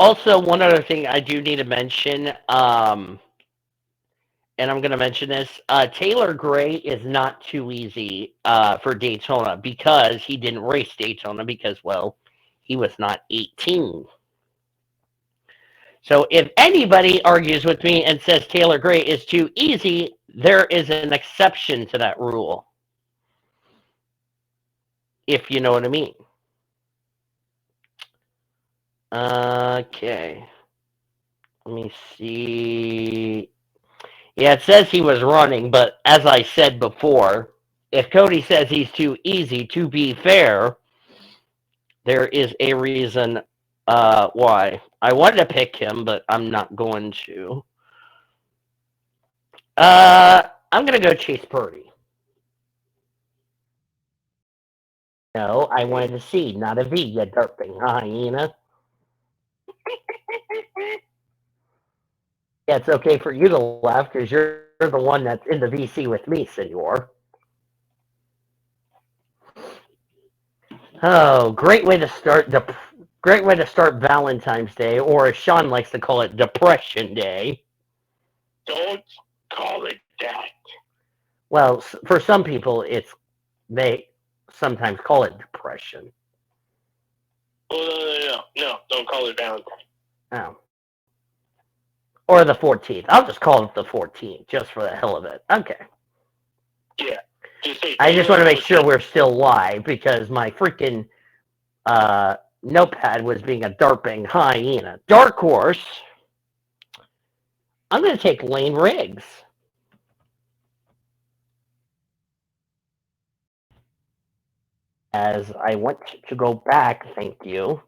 Also, one other thing I do need to mention, and I'm going to mention this, Taylor Gray is not too easy for Daytona because he didn't race Daytona because, well, he was not 18. So if anybody argues with me and says Taylor Gray is too easy, there is an exception to that rule. If you know what I mean. Okay. Let me see. Yeah, it says he was running, but as I said before, if Cody says he's too easy, to be fair, there is a reason why. I wanted to pick him, but I'm not going to. I'm going to go Chase Purdy. No, I wanted a C, not a V, you derping hyena. Yeah, it's okay for you to laugh because you're the one that's in the VC with me, senor. Oh, great way to start Valentine's Day, or as Sean likes to call it, Depression Day. Don't call it that. Well, for some people, they sometimes call it depression. Oh, no, don't call it Valentine. Oh. Or the 14th. I'll just call it the 14th, just for the hell of it. Okay. Yeah. I just want to make sure we're still live, because my freaking notepad was being a derping hyena. Dark Horse. I'm going to take Lane Riggs. As I want to go back, thank you.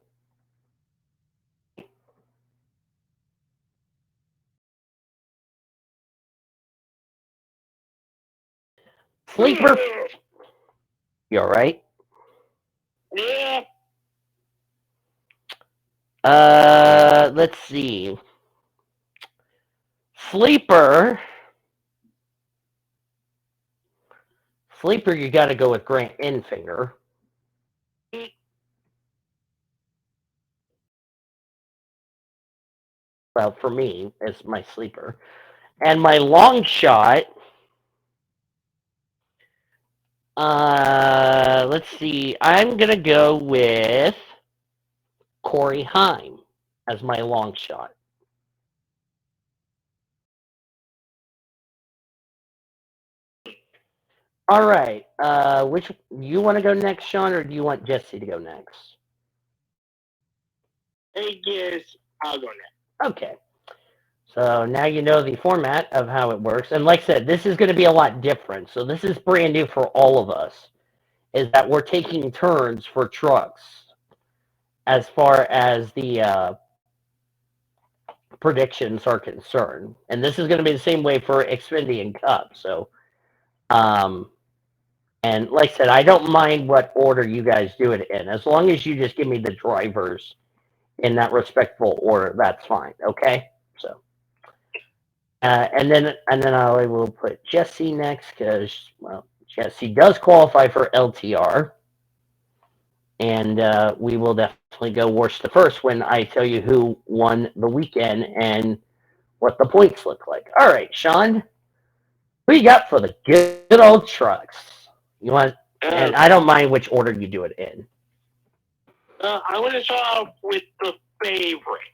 Sleeper. You all right? Yeah. Let's see. Sleeper, you got to go with Grant Enfinger. Well, for me, it's my sleeper. And my long shot, let's see. I'm going to go with Corey Heim as my long shot. All right. Which you want to go next, Sean, or do you want Jesse to go next? I guess I'll go next. Okay. So now you know the format of how it works. And like I said, this is going to be a lot different. So this is brand new for all of us, is that we're taking turns for trucks as far as the predictions are concerned. And this is going to be the same way for Xfinity and Cup. So, and like I said, I don't mind what order you guys do it in. As long as you just give me the drivers in that respectful order, that's fine. Okay? So, and then I will put Jesse next because, well, Jesse does qualify for LTR. And we will definitely go worst to first when I tell you who won the weekend and what the points look like. All right, Sean, who you got for the good old trucks? You want, and I don't mind which order you do it in. I'm going to start off with the favorite.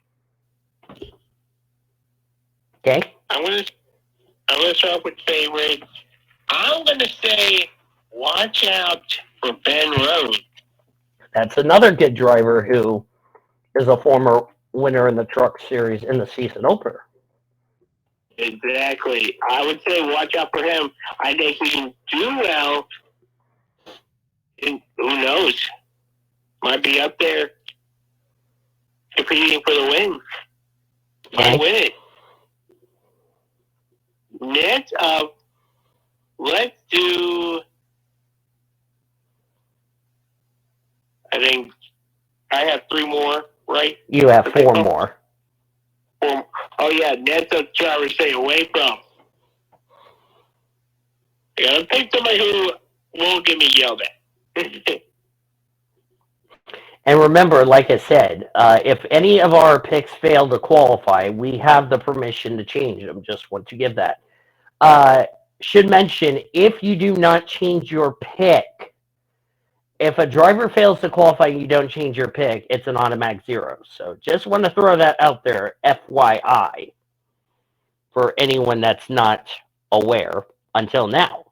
Okay. I'm going to start off with favorite. I'm going to say, watch out for Ben Rhodes. That's another good driver who is a former winner in the Truck Series in the season opener. Exactly. I would say watch out for him. I think he can do well. And who knows? Might be up there competing for the win. Might win it. Next up, let's do. I think I have 3 more, right? You have 4 more. Oh yeah, next up, driver stay away from. I gotta pick somebody who won't get me yelled at. And remember, like I said, if any of our picks fail to qualify, we have the permission to change them. Just want to give that. Should mention, if you do not change your pick, if a driver fails to qualify and you don't change your pick, it's an automatic 0. So just want to throw that out there, FYI, for anyone that's not aware until now.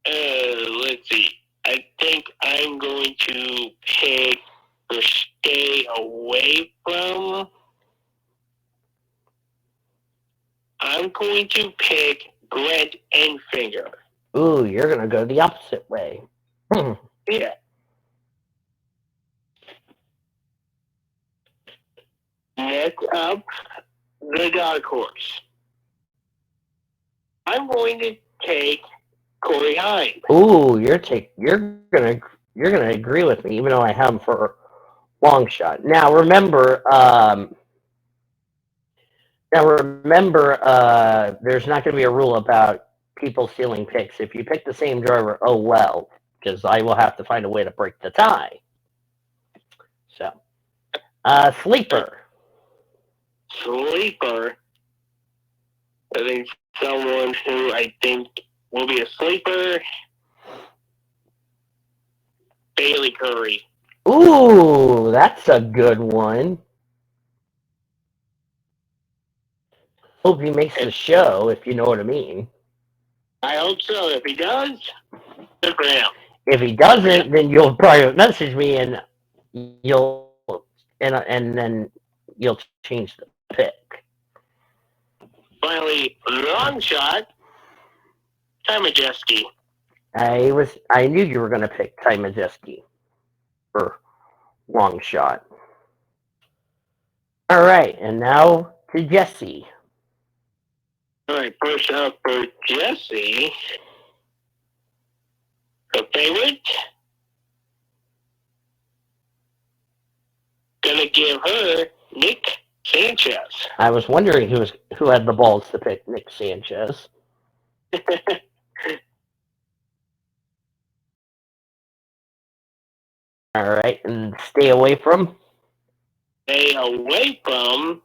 Let's see. I think I'm going to pick or stay away from. I'm going to pick Grant Enfinger. Ooh, you're going to go the opposite way. Yeah. Next up, the dark horse. I'm going to take Corey Hines. Ooh, you're gonna agree with me, even though I have him for long shot. Now remember, there's not going to be a rule about people stealing picks. If you pick the same driver, oh well, because I will have to find a way to break the tie. So, sleeper. Sleeper. I think someone who I think will be a sleeper. Bailey Curry. Ooh, that's a good one. Hope he makes the show, if you know what I mean. I hope so. If he does, good for him. If he doesn't, then you'll probably message me and you'll and then you'll change the pick. Finally, long shot. Ty Majeski. I knew you were going to pick Ty Majeski for long shot. All right, and now to Jesse. All right, first up for Jesse. Her favorite. Gonna give her Nick Sanchez. I was wondering who had the balls to pick Nick Sanchez. All right, and stay away from? Stay away from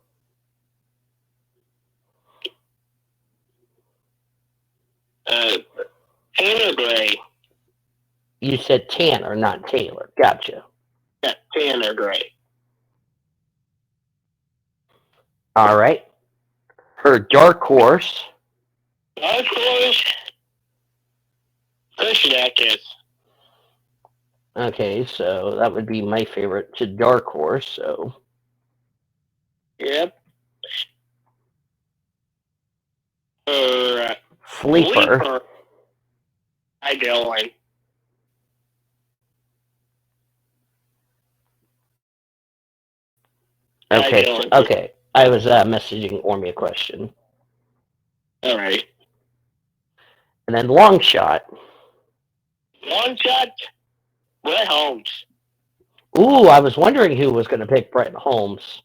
Tanner Gray. You said Tanner, not Taylor. Gotcha. Yeah, Tanner Gray. All right. Her dark horse. Dark horse. Christian Atkins. Okay, so that would be my favorite to dark horse. So. Yep. Sleeper. Hi, Dylan. Okay. Okay. I was messaging Ormy a question. All right. And then long shot. Long shot, Brett Holmes. Ooh, I was wondering who was going to pick Brett Holmes.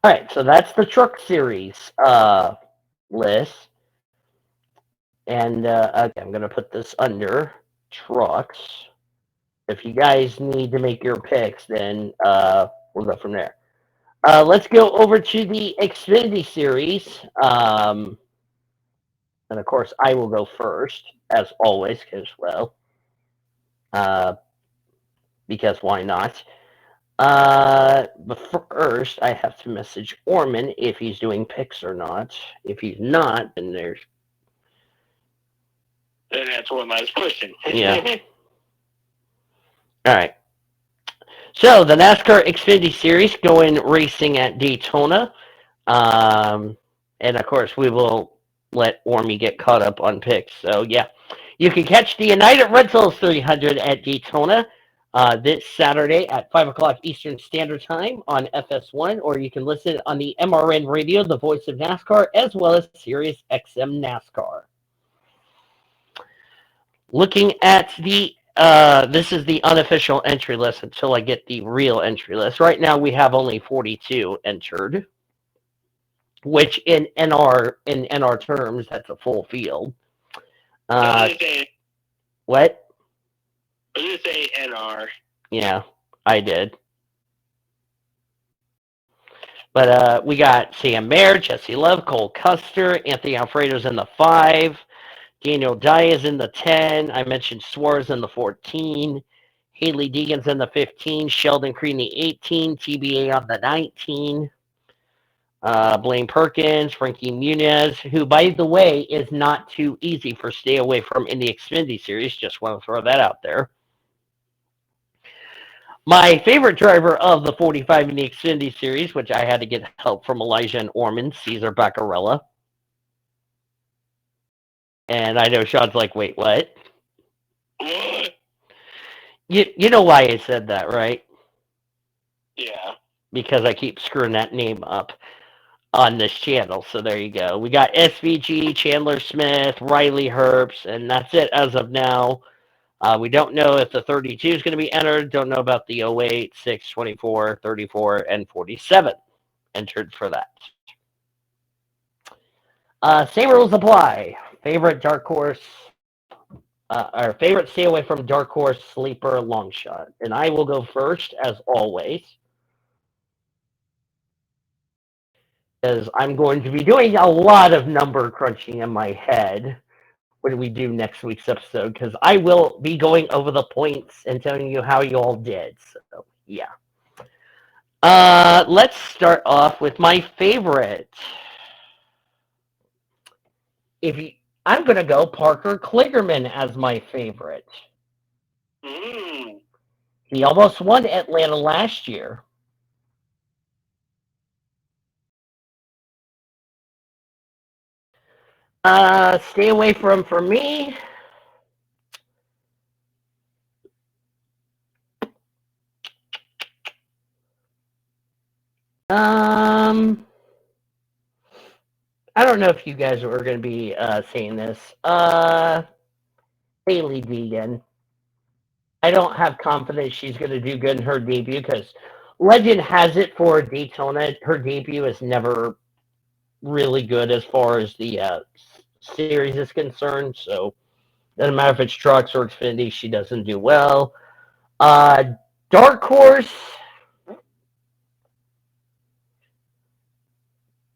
All right, so that's the truck series list. And okay, I'm going to put this under trucks. If you guys need to make your picks, then we'll go from there. Let's go over to the Xfinity series. And of course, I will go first, as always, because why not? But first, I have to message Orman if he's doing picks or not. If he's not, then there's... And that's what I was pushing. Yeah. All right. So the NASCAR Xfinity Series going racing at Daytona. And of course, we will let Ormy get caught up on picks. So yeah, you can catch the United Rentals 300 at Daytona this Saturday at 5 o'clock Eastern Standard Time on FS1, or you can listen on the MRN Radio, the voice of NASCAR, as well as Sirius XM NASCAR. Looking at the this is the unofficial entry list until I get the real entry list. Right now we have only 42 entered, which in NR terms, that's a full field. What? I just say NR. Yeah, I did. But we got Sam Mayer, Jesse Love, Cole Custer, Anthony Alfredo's in the 5, Daniel Dye is in the 10. I mentioned Suarez in the 14. Haley Deegan's in the 15. Sheldon Creed in the 18. TBA on the 19. Blaine Perkins, Frankie Muniz, who, by the way, is not too easy for stay away from in the Xfinity Series. Just want to throw that out there. My favorite driver of the 45 in the Xfinity Series, which I had to get help from Elijah and Orman, Cesar Baccarella. And I know Sean's like, wait, what? What? You know why I said that, right? Yeah. Because I keep screwing that name up on this channel. So there you go. We got SVG, Chandler Smith, Riley Herbst, and that's it as of now. We don't know if the 32 is going to be entered. Don't know about the 08, 6, 24, 34, and 47 entered for that. Same rules apply. Favorite dark horse, our favorite stay away from dark horse, sleeper, long shot. And I will go first, as always, because I'm going to be doing a lot of number crunching in my head when we do next week's episode, because I will be going over the points and telling you how you all did. So, yeah. Let's start off with my favorite. I'm going to go Parker Kligerman as my favorite. He almost won Atlanta last year. Stay away from, for me, I don't know if you guys are going to be saying this. Haley Deegan. I don't have confidence she's going to do good in her debut because legend has it for Daytona, her debut is never really good as far as the series is concerned. So doesn't matter if it's trucks or Xfinity, she doesn't do well. Dark horse.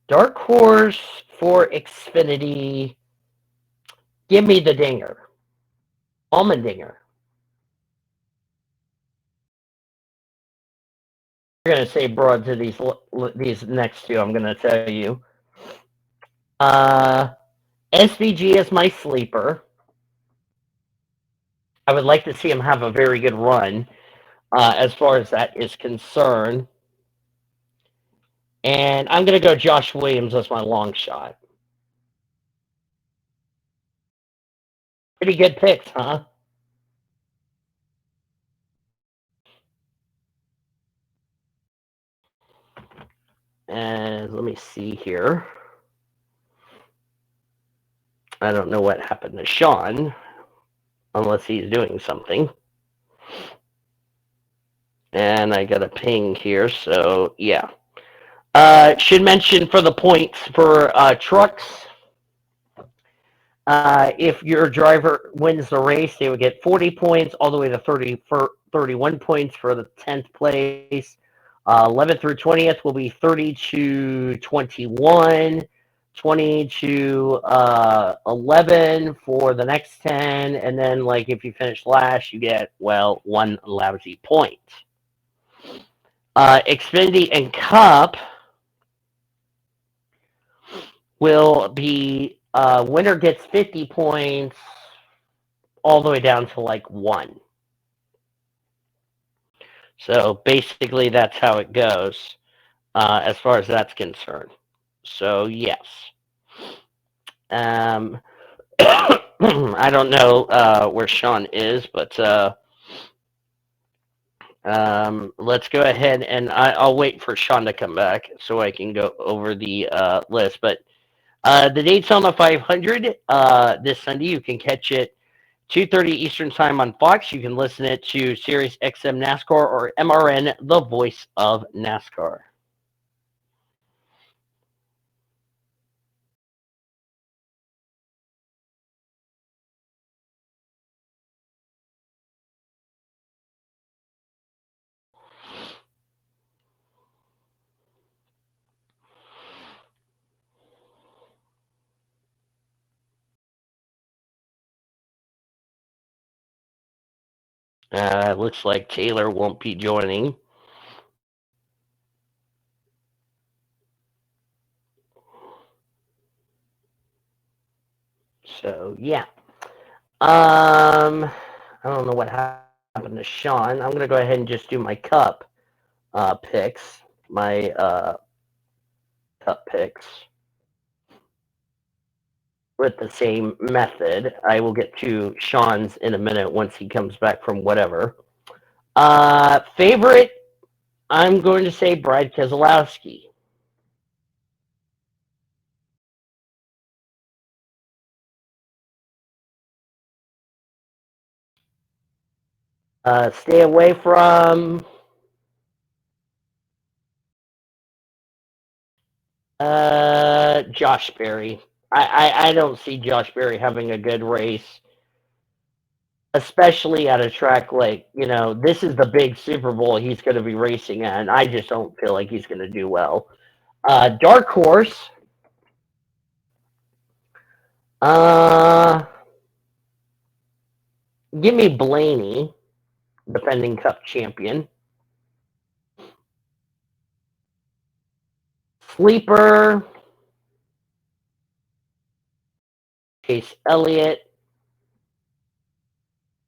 Dark horse for Xfinity. Give me the dinger. Allmendinger. We're going to say broad to these next two, I'm going to tell you. SVG is my sleeper. I would like to see him have a very good run as far as that is concerned. And I'm going to go Josh Williams as my long shot. Pretty good picks, huh? And let me see here. I don't know what happened to Sean, unless he's doing something. And I got a ping here, so yeah. Should mention for the points for trucks, if your driver wins the race, they would get 40 points all the way to 31 points for the 10th place. 11th through 20th will be 30 to 21, 20 to 11 for the next 10, and then like if you finish last, you get, well, one lousy point. Xfinity and Cup will be winner gets 50 points all the way down to like 1. So basically that's how it goes as far as that's concerned. So yes. I don't know where Sean is, but let's go ahead and I'll wait for Sean to come back so I can go over the list. But the Daytona 500 this Sunday, you can catch it 2:30 Eastern Time on Fox. You can listen it to Sirius XM NASCAR or MRN, the voice of NASCAR. Looks like Taylor won't be joining. So yeah. I don't know what happened to Sean. I'm gonna go ahead and just do my cup picks. My cup picks with the same method. I will get to Sean's in a minute once he comes back from whatever. Favorite, I'm going to say Brad Keselowski. Stay away from Josh Berry. I don't see Josh Berry having a good race, especially at a track like, this is the big Super Bowl he's going to be racing at, and I just don't feel like he's going to do well. Dark horse. Give me Blaney, defending Cup champion. Sleeper. Chase Elliott.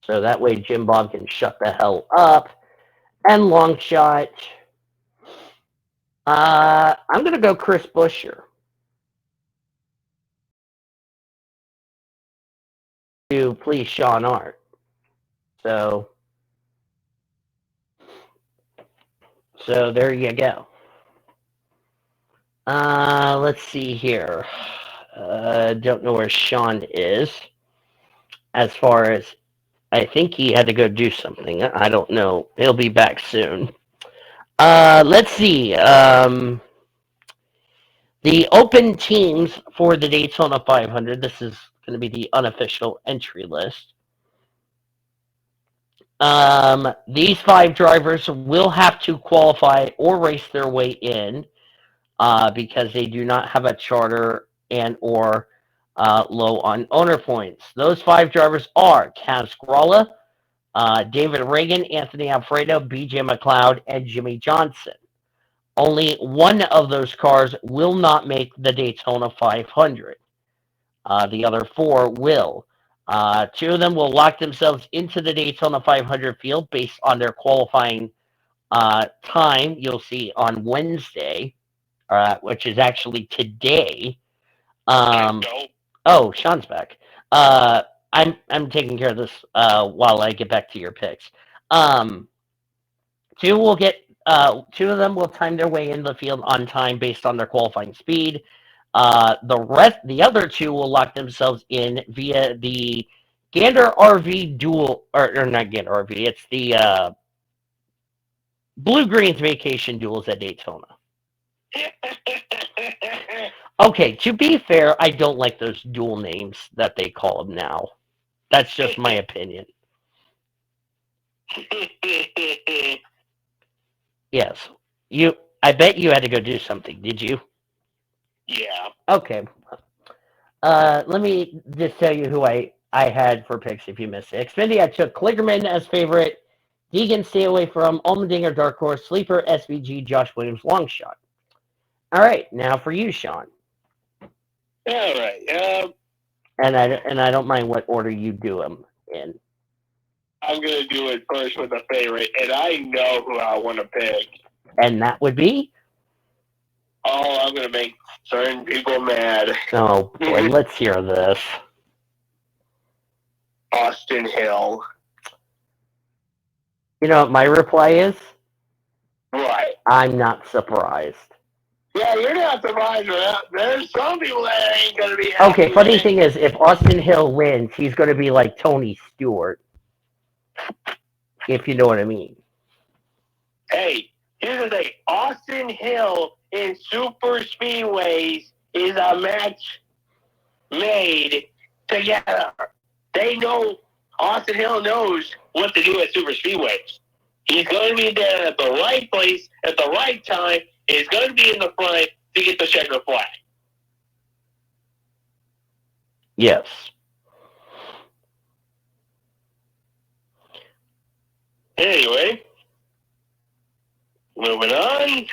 So that way Jim Bob can shut the hell up. And long shot. I'm going to go Chris Buescher. To please Sean Art. So there you go. Let's see here. Don't know where Sean is. As far as, I think he had to go do something. I don't know. He'll be back soon. Let's see. The open teams for the Daytona 500. This is going to be the unofficial entry list. These 5 drivers will have to qualify or race their way in because they do not have a charter and or low on owner points. Those 5 drivers are Kaz Gralla, David Reagan, Anthony Alfredo, BJ McLeod, and Jimmy Johnson. Only one of those cars will not make the Daytona 500. The other 4 will. 2 of them will lock themselves into the Daytona 500 field based on their qualifying time. You'll see on Wednesday, which is actually today. Oh, Sean's back. I'm taking care of this while I get back to your picks. 2 will get Two of them will time their way in the field on time based on their qualifying speed. The other two will lock themselves in via the Gander RV duel, or not Gander RV. It's the Blue Greens Vacation Duels at Daytona. Okay, to be fair, I don't like those dual names that they call them now. That's just my opinion. Yes. I bet you had to go do something, did you? Yeah. Okay. Let me just tell you who I had for picks if you missed it. Xfinity, I took Kligerman as favorite. Deegan, stay away from. Allmendinger, dark horse. Sleeper, SVG, Josh Williams, long shot. All right, now for you, Sean. All right. And I don't mind what order you do them in. I'm going to do it first with a favorite, and I know who I want to pick. And that would be? Oh, I'm going to make certain people mad. Oh, boy, let's hear this. Austin Hill. You know what my reply is? Right. I'm not surprised. Yeah, you're not surprised with that. There's some people that ain't going to be happy. Okay, funny thing is, if Austin Hill wins, he's going to be like Tony Stewart. If you know what I mean. Hey, here's the thing. Austin Hill in super speedways is a match made together. They know, Austin Hill knows what to do at super speedways. He's going to be there at the right place at the right time. He's going to be in the front to get the checker flag. Yes. Anyway, moving on.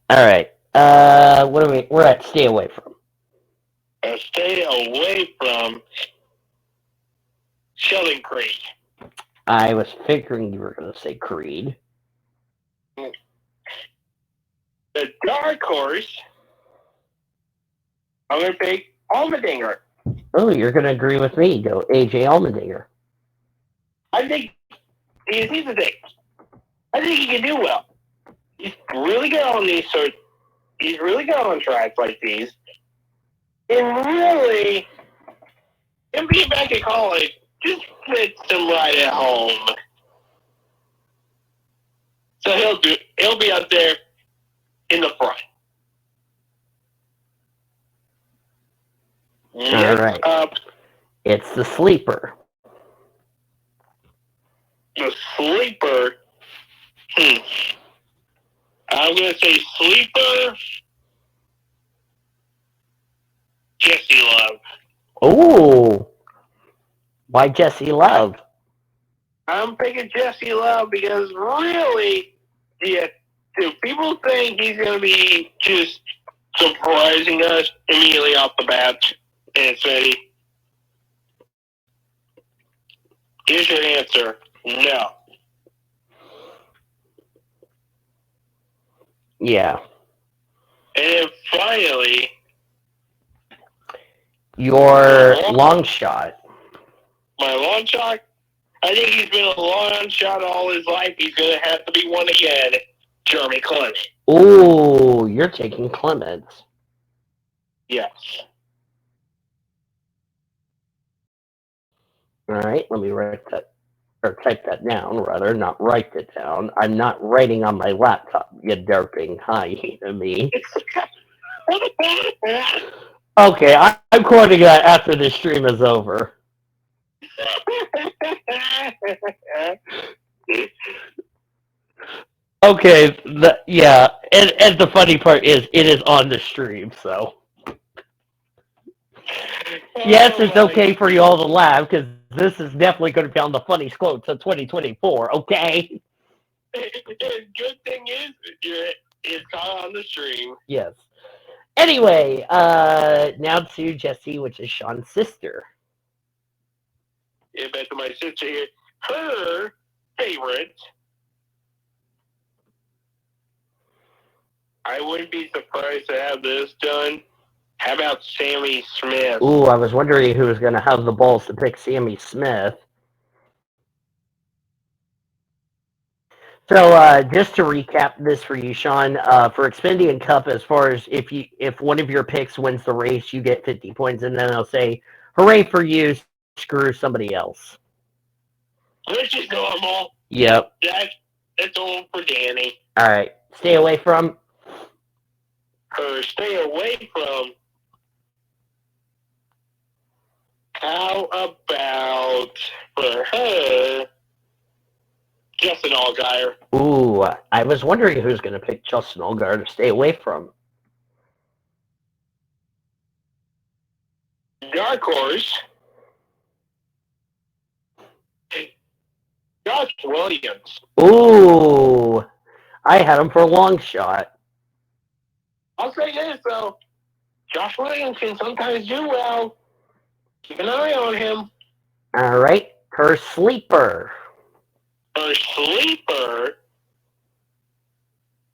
All right. What are we? We're at stay away from. Stay away from Sheldon Creed. I was figuring you were going to say Creed. The dark horse, I'm going to pick Allmendinger. Oh, you're going to agree with me. Go AJ Allmendinger. I think he's the thing. I think he can do well. He's really good on these he's really good on tracks like these. And really, him being back in college just fits him right at home. So he'll be up there in the front. All right. It's the sleeper. The sleeper. I'm going to say sleeper. Jesse Love. Oh. Why Jesse Love? I'm picking Jesse Love because really, yeah, do people think he's going to be just surprising us immediately off the bat in Xfinity? Here's your answer. No. Yeah. And then finally, your long shot. my long shot, I think he's been a long shot all his life. He's going to have to be one again. Jeremy Clement. Oh, you're taking Clements. Yes. All right, let me write that, or type that down, rather, not write it down. I'm not writing on my laptop, you derping hyena me. Okay, I'm quoting that after the stream is over. Okay, yeah, and the funny part is, it is on the stream, so. Yes, it's okay for you all to laugh, because this is definitely going to be on the funniest quotes of 2024, okay? Good thing is, it's on the stream. Yes. Anyway, now to Jessie, which is Sean's sister. Yeah, back to my sister here. Her favorite, I wouldn't be surprised to have this done. How about Sammy Smith? Ooh, I was wondering who was going to have the balls to pick Sammy Smith. So just to recap this for you, Sean, for Xfinity and Cup, as far as if one of your picks wins the race, you get 50 points, and then I'll say, "Hooray for you! Screw somebody else." Which is normal. Yep. That's all for Danny. All right. Stay away from. Or stay away from. How about for her, Justin Allgaier? Ooh, I was wondering who's going to pick Justin Allgaier to stay away from. Dark horse. Josh Williams. Ooh, I had him for a long shot. I'll say this though, Josh Williams can sometimes do well. Keep an eye on him. All right, her sleeper. Her sleeper,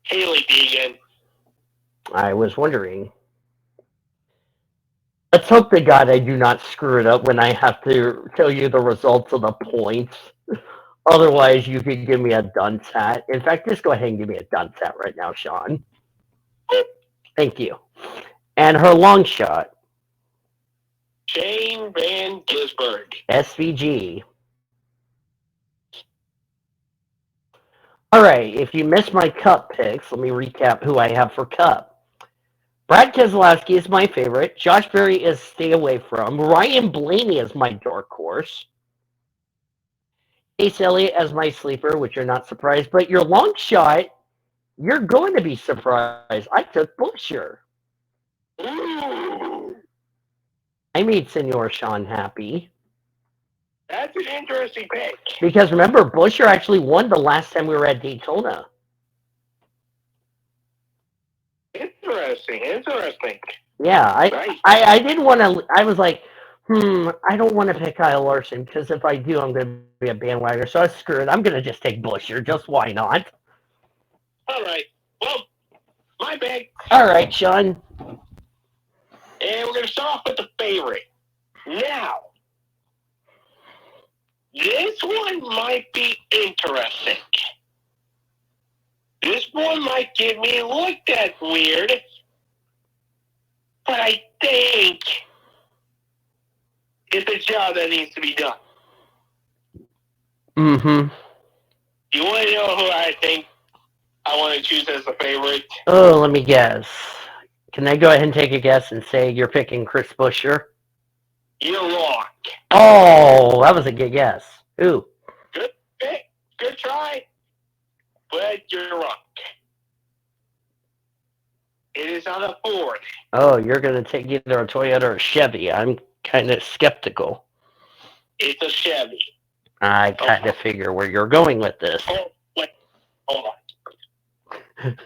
Haley Deegan. I was wondering. Let's hope to God I do not screw it up when I have to tell you the results of the points. Otherwise, you could give me a dunce hat. In fact, just go ahead and give me a dunce hat right now, Sean. Thank you. And her long shot. Shane Van Gisberg. SVG. All right, if you missed my Cup picks, let me recap who I have for Cup. Brad Keselowski is my favorite. Josh Berry is stay away from. Ryan Blaney is my dark horse. Chase Elliott as my sleeper, which you're not surprised. But your long shot, you're going to be surprised. I took Buescher. Ooh, I made Senor Sean happy. that's an interesting pick. Because remember, Buescher actually won the last time we were at Daytona. Interesting. Yeah, Right. I didn't want to. I was like, I don't want to pick Kyle Larson because if I do, I'm going to be a bandwagoner. So I screwed. I'm going to just take Buescher. Just why not? All right. Well, my bad. All right, Sean. And we're going to start off with the favorite. Now, this one might be interesting. This one might get me looked at weird, but I think it's a job that needs to be done. Mm-hmm. You want to know who I think I want to choose as the favorite? Oh, let me guess. Can I go ahead and take a guess and say you're picking Chris Buescher? You're wrong. Oh, that was a good guess. Who? Good pick. Good try. But you're wrong. It is on a Ford. Oh, you're going to take either a Toyota or a Chevy. I'm kind of skeptical. It's a Chevy. I kind of figure where you're going with this. Oh, wait. Hold on.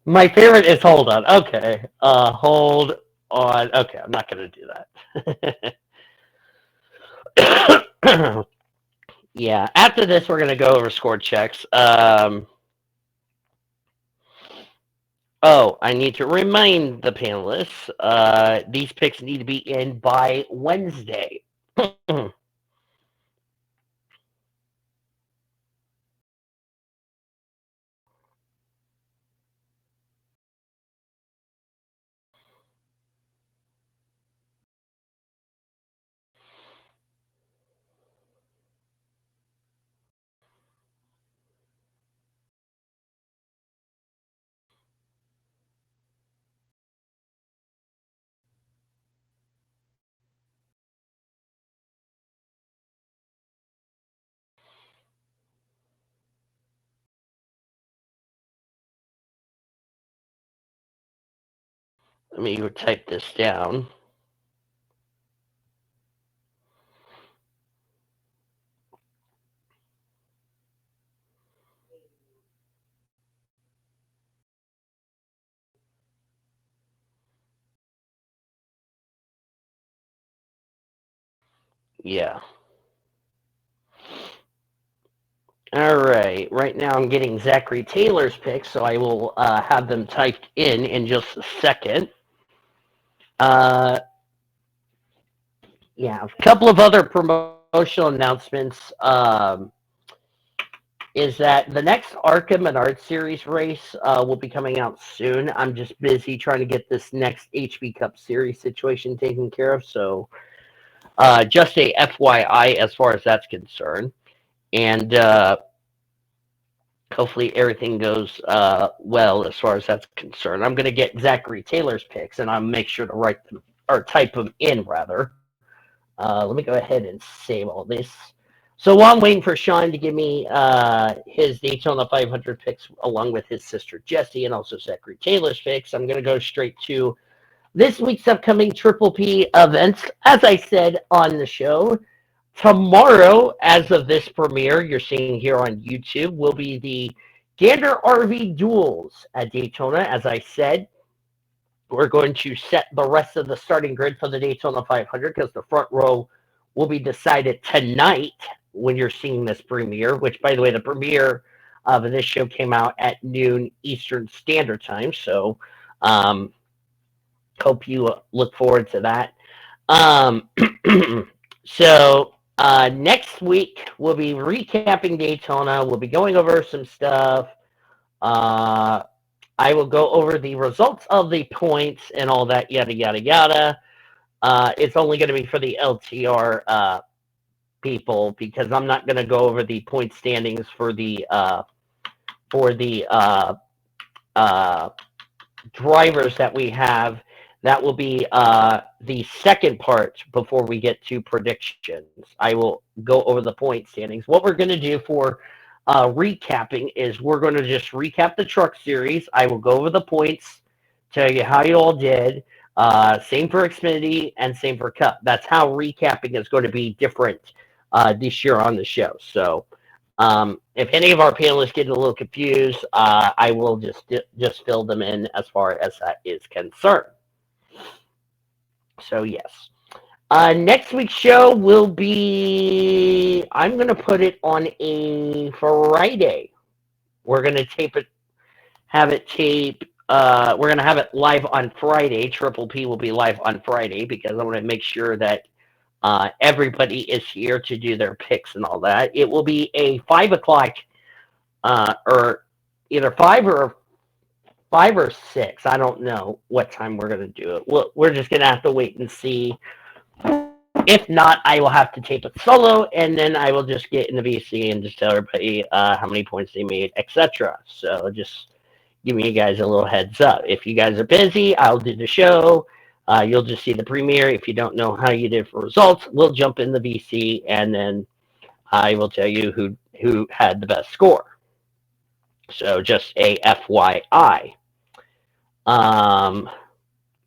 My favorite is hold on. Okay. Hold on. Okay, I'm not going to do that. Yeah, after this, we're going to go over score checks. Oh, I need to remind the panelists, these picks need to be in by Wednesday. Let me type this down. Yeah. All right. Right now I'm getting Zachary Taylor's picks, so I will have them typed in just a second. Yeah, a couple of other promotional announcements. is that the next Arkham and Art Series race will be coming out soon. I'm just busy trying to get this next HB Cup Series situation taken care of. So just a FYI as far as that's concerned. And hopefully everything goes well as far as that's concerned. I'm going to get Zachary Taylor's picks, and I'll make sure to write them or type them in rather. Let me go ahead and save all this. So while I'm waiting for Sean to give me his Daytona 500 picks along with his sister Jessie and also Zachary Taylor's picks, I'm going to go straight to this week's upcoming Triple P events. As I said on the show, tomorrow, as of this premiere you're seeing here on YouTube, will be the Gander RV Duels at Daytona. As I said, we're going to set the rest of the starting grid for the Daytona 500 because the front row will be decided tonight when you're seeing this premiere, which, by the way, the premiere of this show came out at noon Eastern Standard Time. So hope you look forward to that. So next week, we'll be recapping Daytona. We'll be going over some stuff. I will go over the results of the points and all that, yada, yada, yada. It's only going to be for the LTR people because I'm not going to go over the point standings for the drivers that we have. That will be the second part before we get to predictions. I will go over the point standings. What we're going to do for recapping is we're going to just recap the truck series. I will go over the points, tell you how you all did. Same for Xfinity and same for Cup. That's how recapping is going to be different this year on the show. So if any of our panelists get a little confused, I will just fill them in as far as that is concerned. So yes. Next week's show will be, I'm going to put it on a Friday. We're going to have it live on Friday. Triple P will be live on Friday because I want to make sure that everybody is here to do their picks and all that. It will be a 5 o'clock or either 5 or 6. I don't know what time we're going to do it. We're just going to have to wait and see. If not, I will have to tape it solo, and then I will just get in the VC and just tell everybody how many points they made, etc. So just giving you guys a little heads up. If you guys are busy, I'll do the show. You'll just see the premiere. If you don't know how you did for results, we'll jump in the VC, and then I will tell you who had the best score. So just a FYI.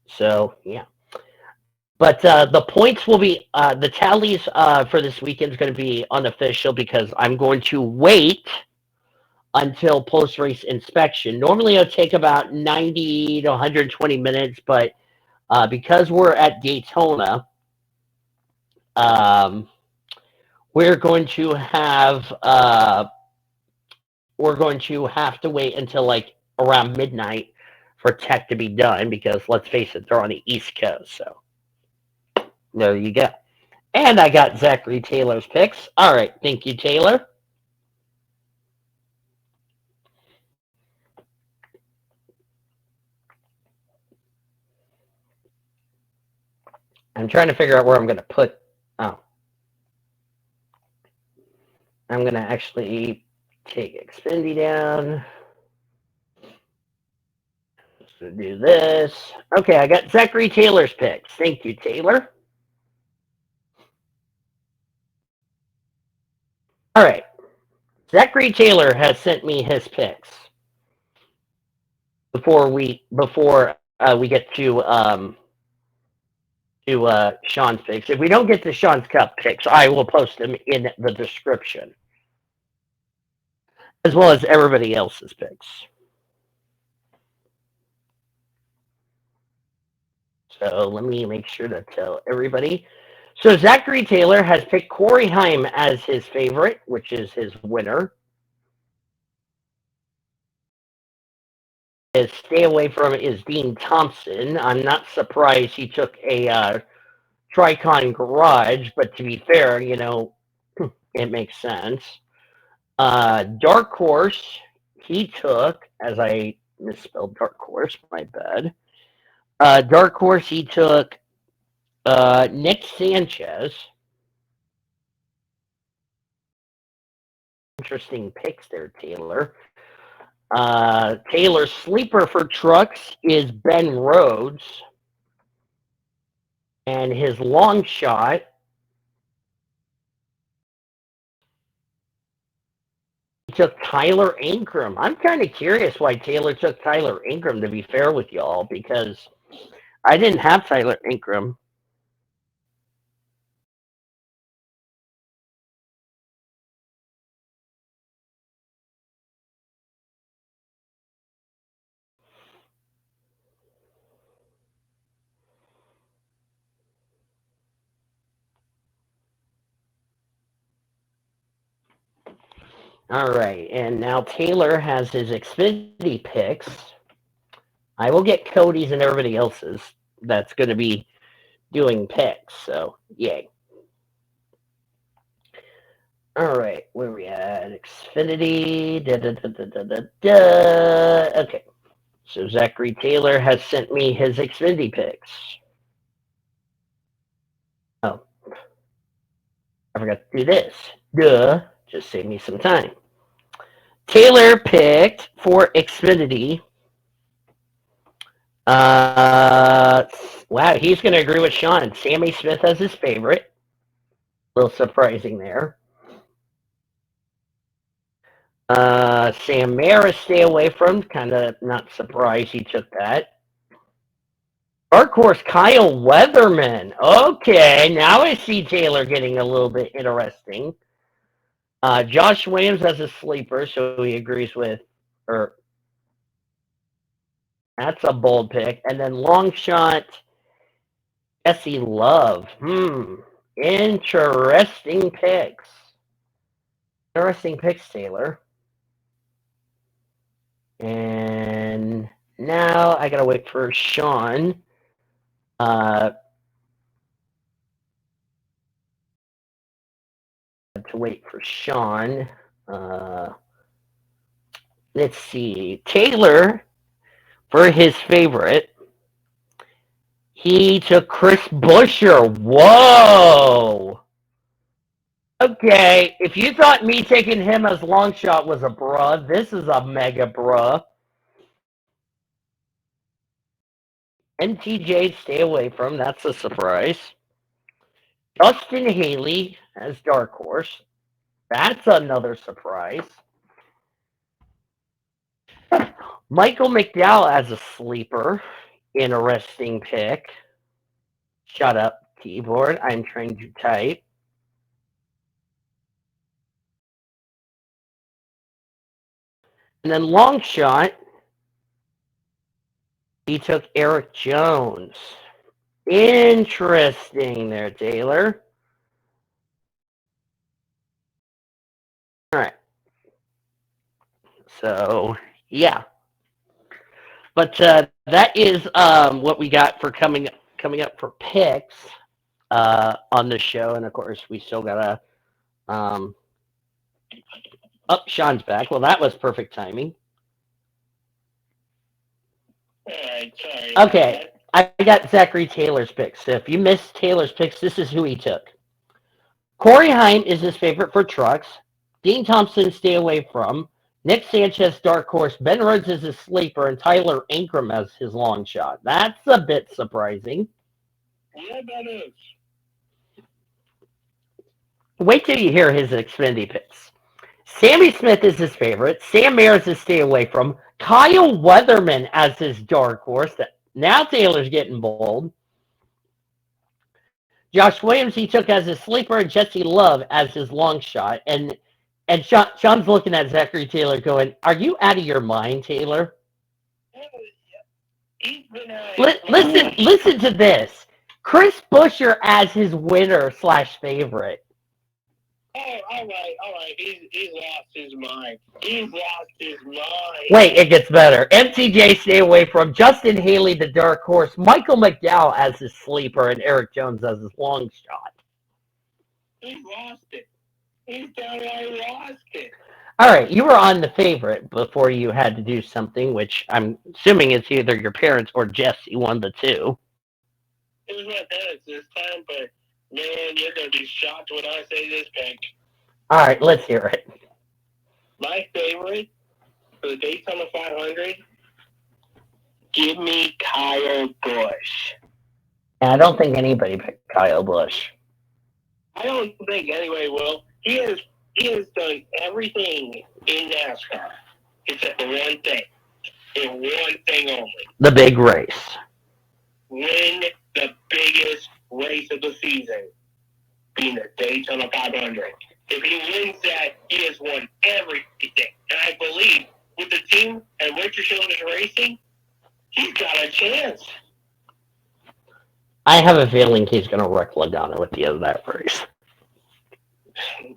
So, yeah. But the points will be, the tallies for this weekend is going to be unofficial because I'm going to wait until post-race inspection. Normally it'll take about 90 to 120 minutes, but because we're at Daytona, we're going to have to wait until like around midnight for tech to be done because let's face it, they're on the East Coast, so. There you go. And I got Zachary Taylor's picks. All right. Thank you, Taylor. I'm trying to figure out where I'm going to put. Oh. I'm going to actually take Xfinity down. So do this. Okay. I got Zachary Taylor's picks. Thank you, Taylor. All right. Zachary Taylor has sent me his picks before we get to Sean's picks. If we don't get to Sean's Cup picks, I will post them in the description, as well as everybody else's picks. So let me make sure to tell everybody. So Zachary Taylor has picked Corey Heim as his favorite, which is his winner. His stay away from is Dean Thompson. I'm not surprised he took a Tricon Garage, but to be fair, it makes sense. Dark Horse, he took, as I misspelled Dark Horse, my bad. Dark Horse, he took Nick Sanchez. Interesting picks there, Taylor. Taylor's sleeper for trucks is Ben Rhodes. And his long shot, he took Tyler Ankrum. I'm kind of curious why Taylor took Tyler Ankrum, to be fair with y'all, because I didn't have Tyler Ankrum. All right, and now Taylor has his Xfinity picks. I will get Cody's and everybody else's that's going to be doing picks, so yay. All right, where are we at? Xfinity. Okay, so Zachary Taylor has sent me his Xfinity picks. Oh, I forgot to do this. Duh, just save me some time. Taylor picked for Xfinity. Wow, he's going to agree with Sean. Sammy Smith as his favorite. A little surprising there. Sam Maris, stay away from. Kind of not surprised he took that. Dark Horse, Kyle Weatherman. Okay, now I see Taylor getting a little bit interesting. Josh Williams as a sleeper, so he agrees with, or that's a bold pick. And then long shot, Jesse Love. Interesting picks. Interesting picks, Taylor. And now I gotta wait for Sean. To wait for Sean. Let's see. Taylor, for his favorite, he took Chris Buescher. Whoa! Okay, if you thought me taking him as long shot was a bruh, this is a mega bruh. NTJ, stay away from. That's a surprise. Justin Haley as Dark Horse. That's another surprise. Michael McDowell as a sleeper. Interesting pick. Shut up, keyboard. I'm trying to type. And then long shot, he took Eric Jones. Interesting there, Taylor. All right. So, yeah. But that is what we got for coming up for picks on the show. And, of course, we still got to Sean's back. Well, that was perfect timing. Okay. I got Zachary Taylor's picks. So if you missed Taylor's picks, this is who he took. Corey Heim is his favorite for trucks. Dean Thompson, stay away from. Nick Sanchez, Dark Horse. Ben Rhodes is his sleeper, and Tyler Ankrum as his long shot. That's a bit surprising. Yeah, that is. Wait till you hear his Xfinity picks. Sammy Smith is his favorite. Sam Maris is stay away from. Kyle Weatherman as his Dark Horse. Now Taylor's getting bold. Josh Williams he took as his sleeper, and Jesse Love as his long shot. And Sean's looking at Zachary Taylor going, are you out of your mind, Taylor? Listen to this. Chris Buescher as his winner / favorite. Oh, all right. He's lost his mind. He's lost his mind. Wait, it gets better. MTJ, stay away from. Justin Haley, the Dark Horse. Michael McDowell as his sleeper, and Eric Jones as his long shot. He's lost it. He's downright lost it. All right, you were on the favorite before you had to do something, which I'm assuming it's either your parents or Jesse, one of the two. It was my parents this time, but man, you're gonna be shocked when I say this pick. All right, let's hear it. My favorite for the Daytona 500, give me Kyle Busch. And I don't think anybody picked Kyle Busch. I don't think anybody will. He has done everything in NASCAR except for one thing, and one thing only: The big race. win the biggest race of the season, being the Daytona 500. If he wins that, he has won everything. And I believe with the team and Richard Childress Racing, he's got a chance. I have a feeling he's going to wreck Logano at the end of that race.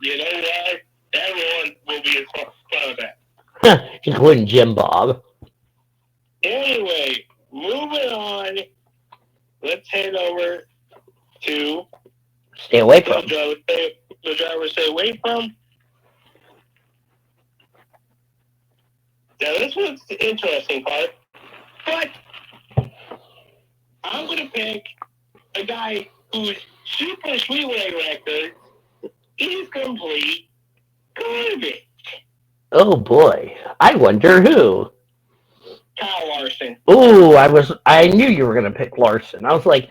You know what? Everyone will be as fun of that. Including Jim Bob. Anyway, moving on. Let's head over to Stay away from. the driver stay away from. Now this was the interesting part, but I'm going to pick a guy whose super speedway record is complete garbage. Oh boy, I wonder who. Kyle Larson. Ooh, I knew you were going to pick Larson. I was like,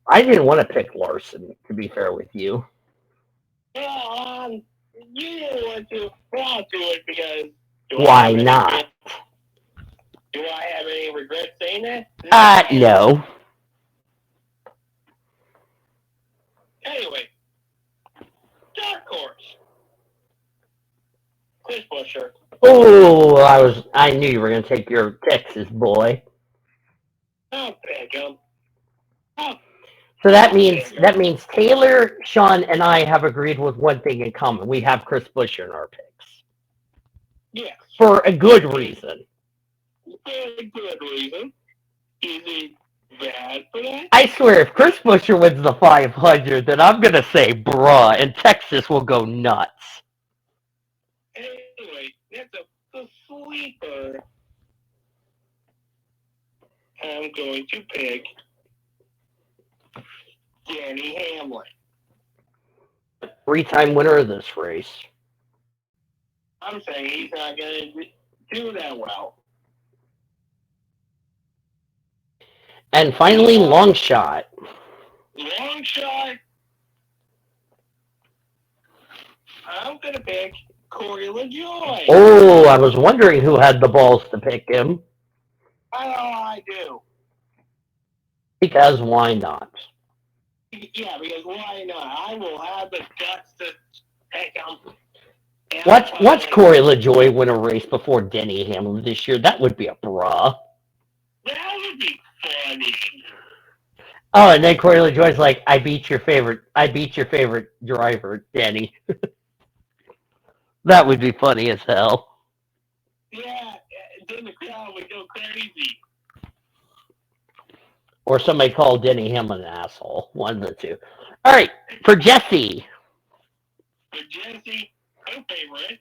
I didn't want to pick Larson, to be fair with you. Well, you didn't want to. Well, I'll do it because. Why not? Do I have any regrets saying that? No. Anyway, dark horse. Chris Buescher. Oh, I knew you were going to take your Texas boy. I'll pick him. So that means Taylor, Sean, and I have agreed with one thing in common. We have Chris Buescher in our picks. Yes. For a good reason. For a good reason. Is it bad for that? I swear, if Chris Buescher wins the 500, then I'm going to say bruh, and Texas will go nuts. Anyway, that's the sleeper. I'm going to pick Danny Hamlin. 3-time winner of this race. I'm saying he's not going to do that well. And finally, long shot. Long shot. I'm going to pick Corey LaJoie. Oh, I was wondering who had the balls to pick him. I do. Because why not? Yeah, because why not? I will have the guts to pick him. Watch Corey LaJoie win a race before Denny Hamlin this year. That would be a bruh. That would be funny. Oh, and then Corey LaJoie's like, I beat your favorite driver, Denny. That would be funny as hell. Yeah, then the crowd would go crazy. Or somebody call Denny Hamlin an asshole. One of the two. All right, for Jesse. For Jesse, her favorite.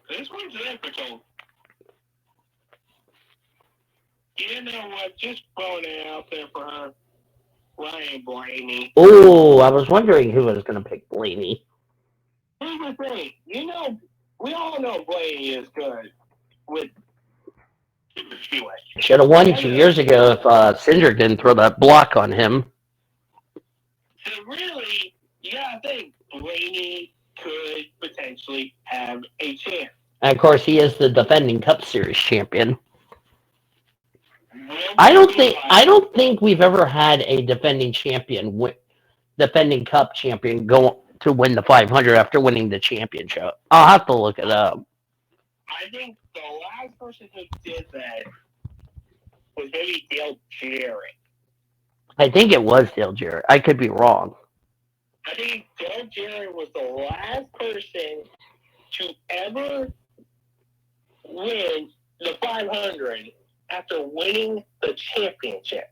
This one's difficult. You know what? Just throwing it out there for her. Ryan Blaney. Oh, I was wondering who was going to pick Blaney. Here's the thing. You know, we all know Blaney is good with super speedway. Should have won 2 years ago if Cindric didn't throw that block on him. So really, you gotta think Blaney could potentially have a chance. And of course, he is the defending Cup Series champion. I don't think we've ever had a defending Cup champion go to win the 500 after winning the championship. I'll have to look it up. I think the last person who did that was maybe Dale Jarrett. I think it was Dale Jarrett. I could be wrong. I think Dale Jarrett was the last person to ever win the 500 after winning the championship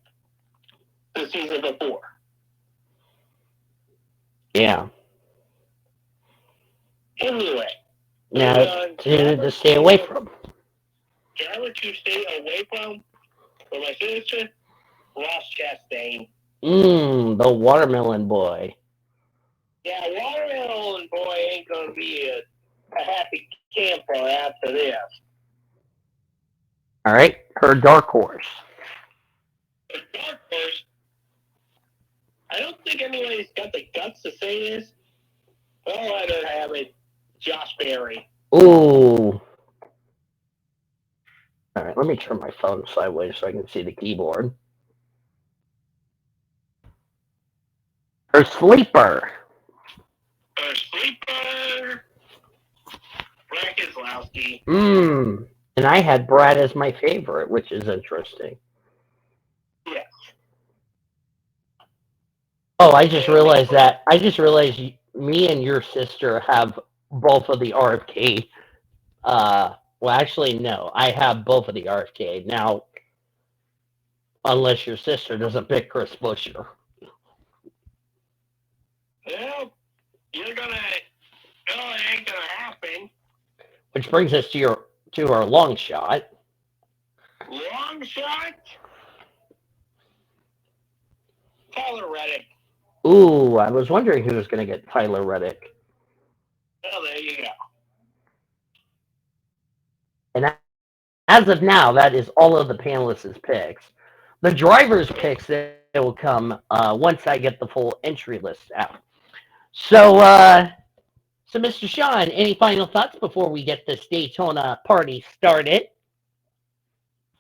the season before. Yeah. Anyway. Now, to stay away from. Driver to stay away from, for my sister, Ross Chastain. The watermelon boy. Yeah, Watermelon Boy ain't going to be a happy camper after this. All right, her dark horse. The dark horse, I don't think anybody's got the guts to say this. I'll let her have it. Josh Berry. Ooh. All right, let me turn my phone sideways so I can see the keyboard. Her sleeper. Her sleeper, Brad Keselowski. And I had Brad as my favorite, which is interesting. Yes. Oh, I just realized me and your sister have both of the RFK. Well, actually, no. I have both of the RFK. Now, unless your sister doesn't pick Chris Buescher. Well, you're gonna. No, it ain't gonna happen. Which brings us to our long shot. Long shot. Tyler Reddick. Ooh, I was wondering who was going to get Tyler Reddick. Well, there you go. And as of now, that is all of the panelists' picks. The drivers' picks that will come once I get the full entry list out. So, Mr. Sean, any final thoughts before we get this Daytona party started?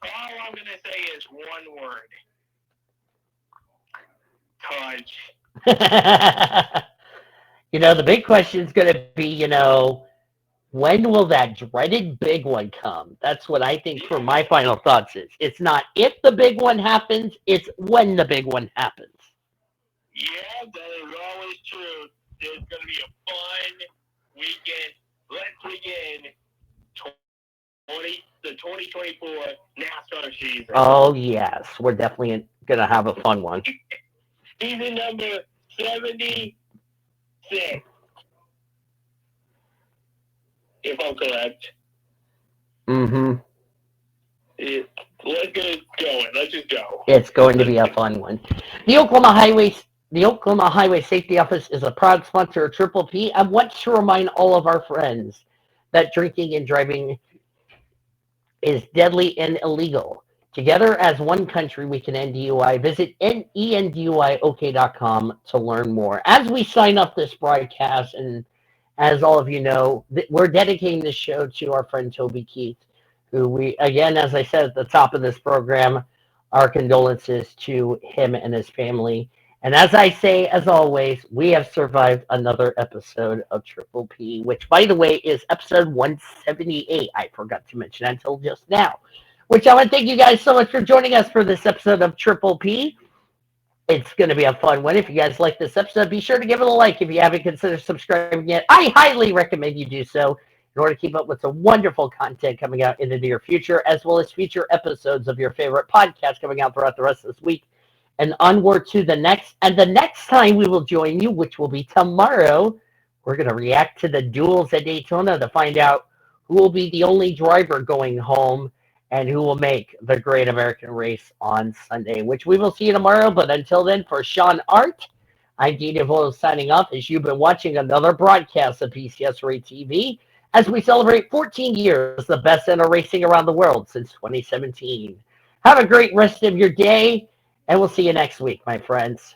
All I'm going to say is one word. Touch. The big question is going to be, when will that dreaded big one come? That's what I think for my final thoughts is. It's not if the big one happens, it's when the big one happens. Yeah, that is always true. There's going to be a fun weekend. Let's begin the 2024 NASCAR season. Oh, yes. We're definitely going to have a fun one. Season number 76. If I'm correct. Mm-hmm. Let's get it going. Let's just go. It's going to be a fun one. The Oklahoma Highway Safety Office is a proud sponsor of Triple P. I want to remind all of our friends that drinking and driving is deadly and illegal. Together as one country, we can end DUI. Visit enduiok.com to learn more. As we sign up this broadcast, and as all of you know, we're dedicating this show to our friend Toby Keith, who we, again, as I said at the top of this program, our condolences to him and his family. And as I say, as always, we have survived another episode of Triple P, which, by the way, is episode 178. I forgot to mention until just now. Which I want to thank you guys so much for joining us for this episode of Triple P. It's going to be a fun one. If you guys like this episode, be sure to give it a like. If you haven't considered subscribing yet, I highly recommend you do so in order to keep up with the wonderful content coming out in the near future, as well as future episodes of your favorite podcast coming out throughout the rest of this week and onward to the next. And the next time we will join you, which will be tomorrow, we're going to react to the duels at Daytona to find out who will be the only driver going home and who will make the Great American Race on Sunday, which we will see tomorrow. But until then, for Sean Art, I'm Dean DeVoe signing off as you've been watching another broadcast of PCS Ray TV as we celebrate 14 years, the best center racing around the world since 2017. Have a great rest of your day, and we'll see you next week, my friends.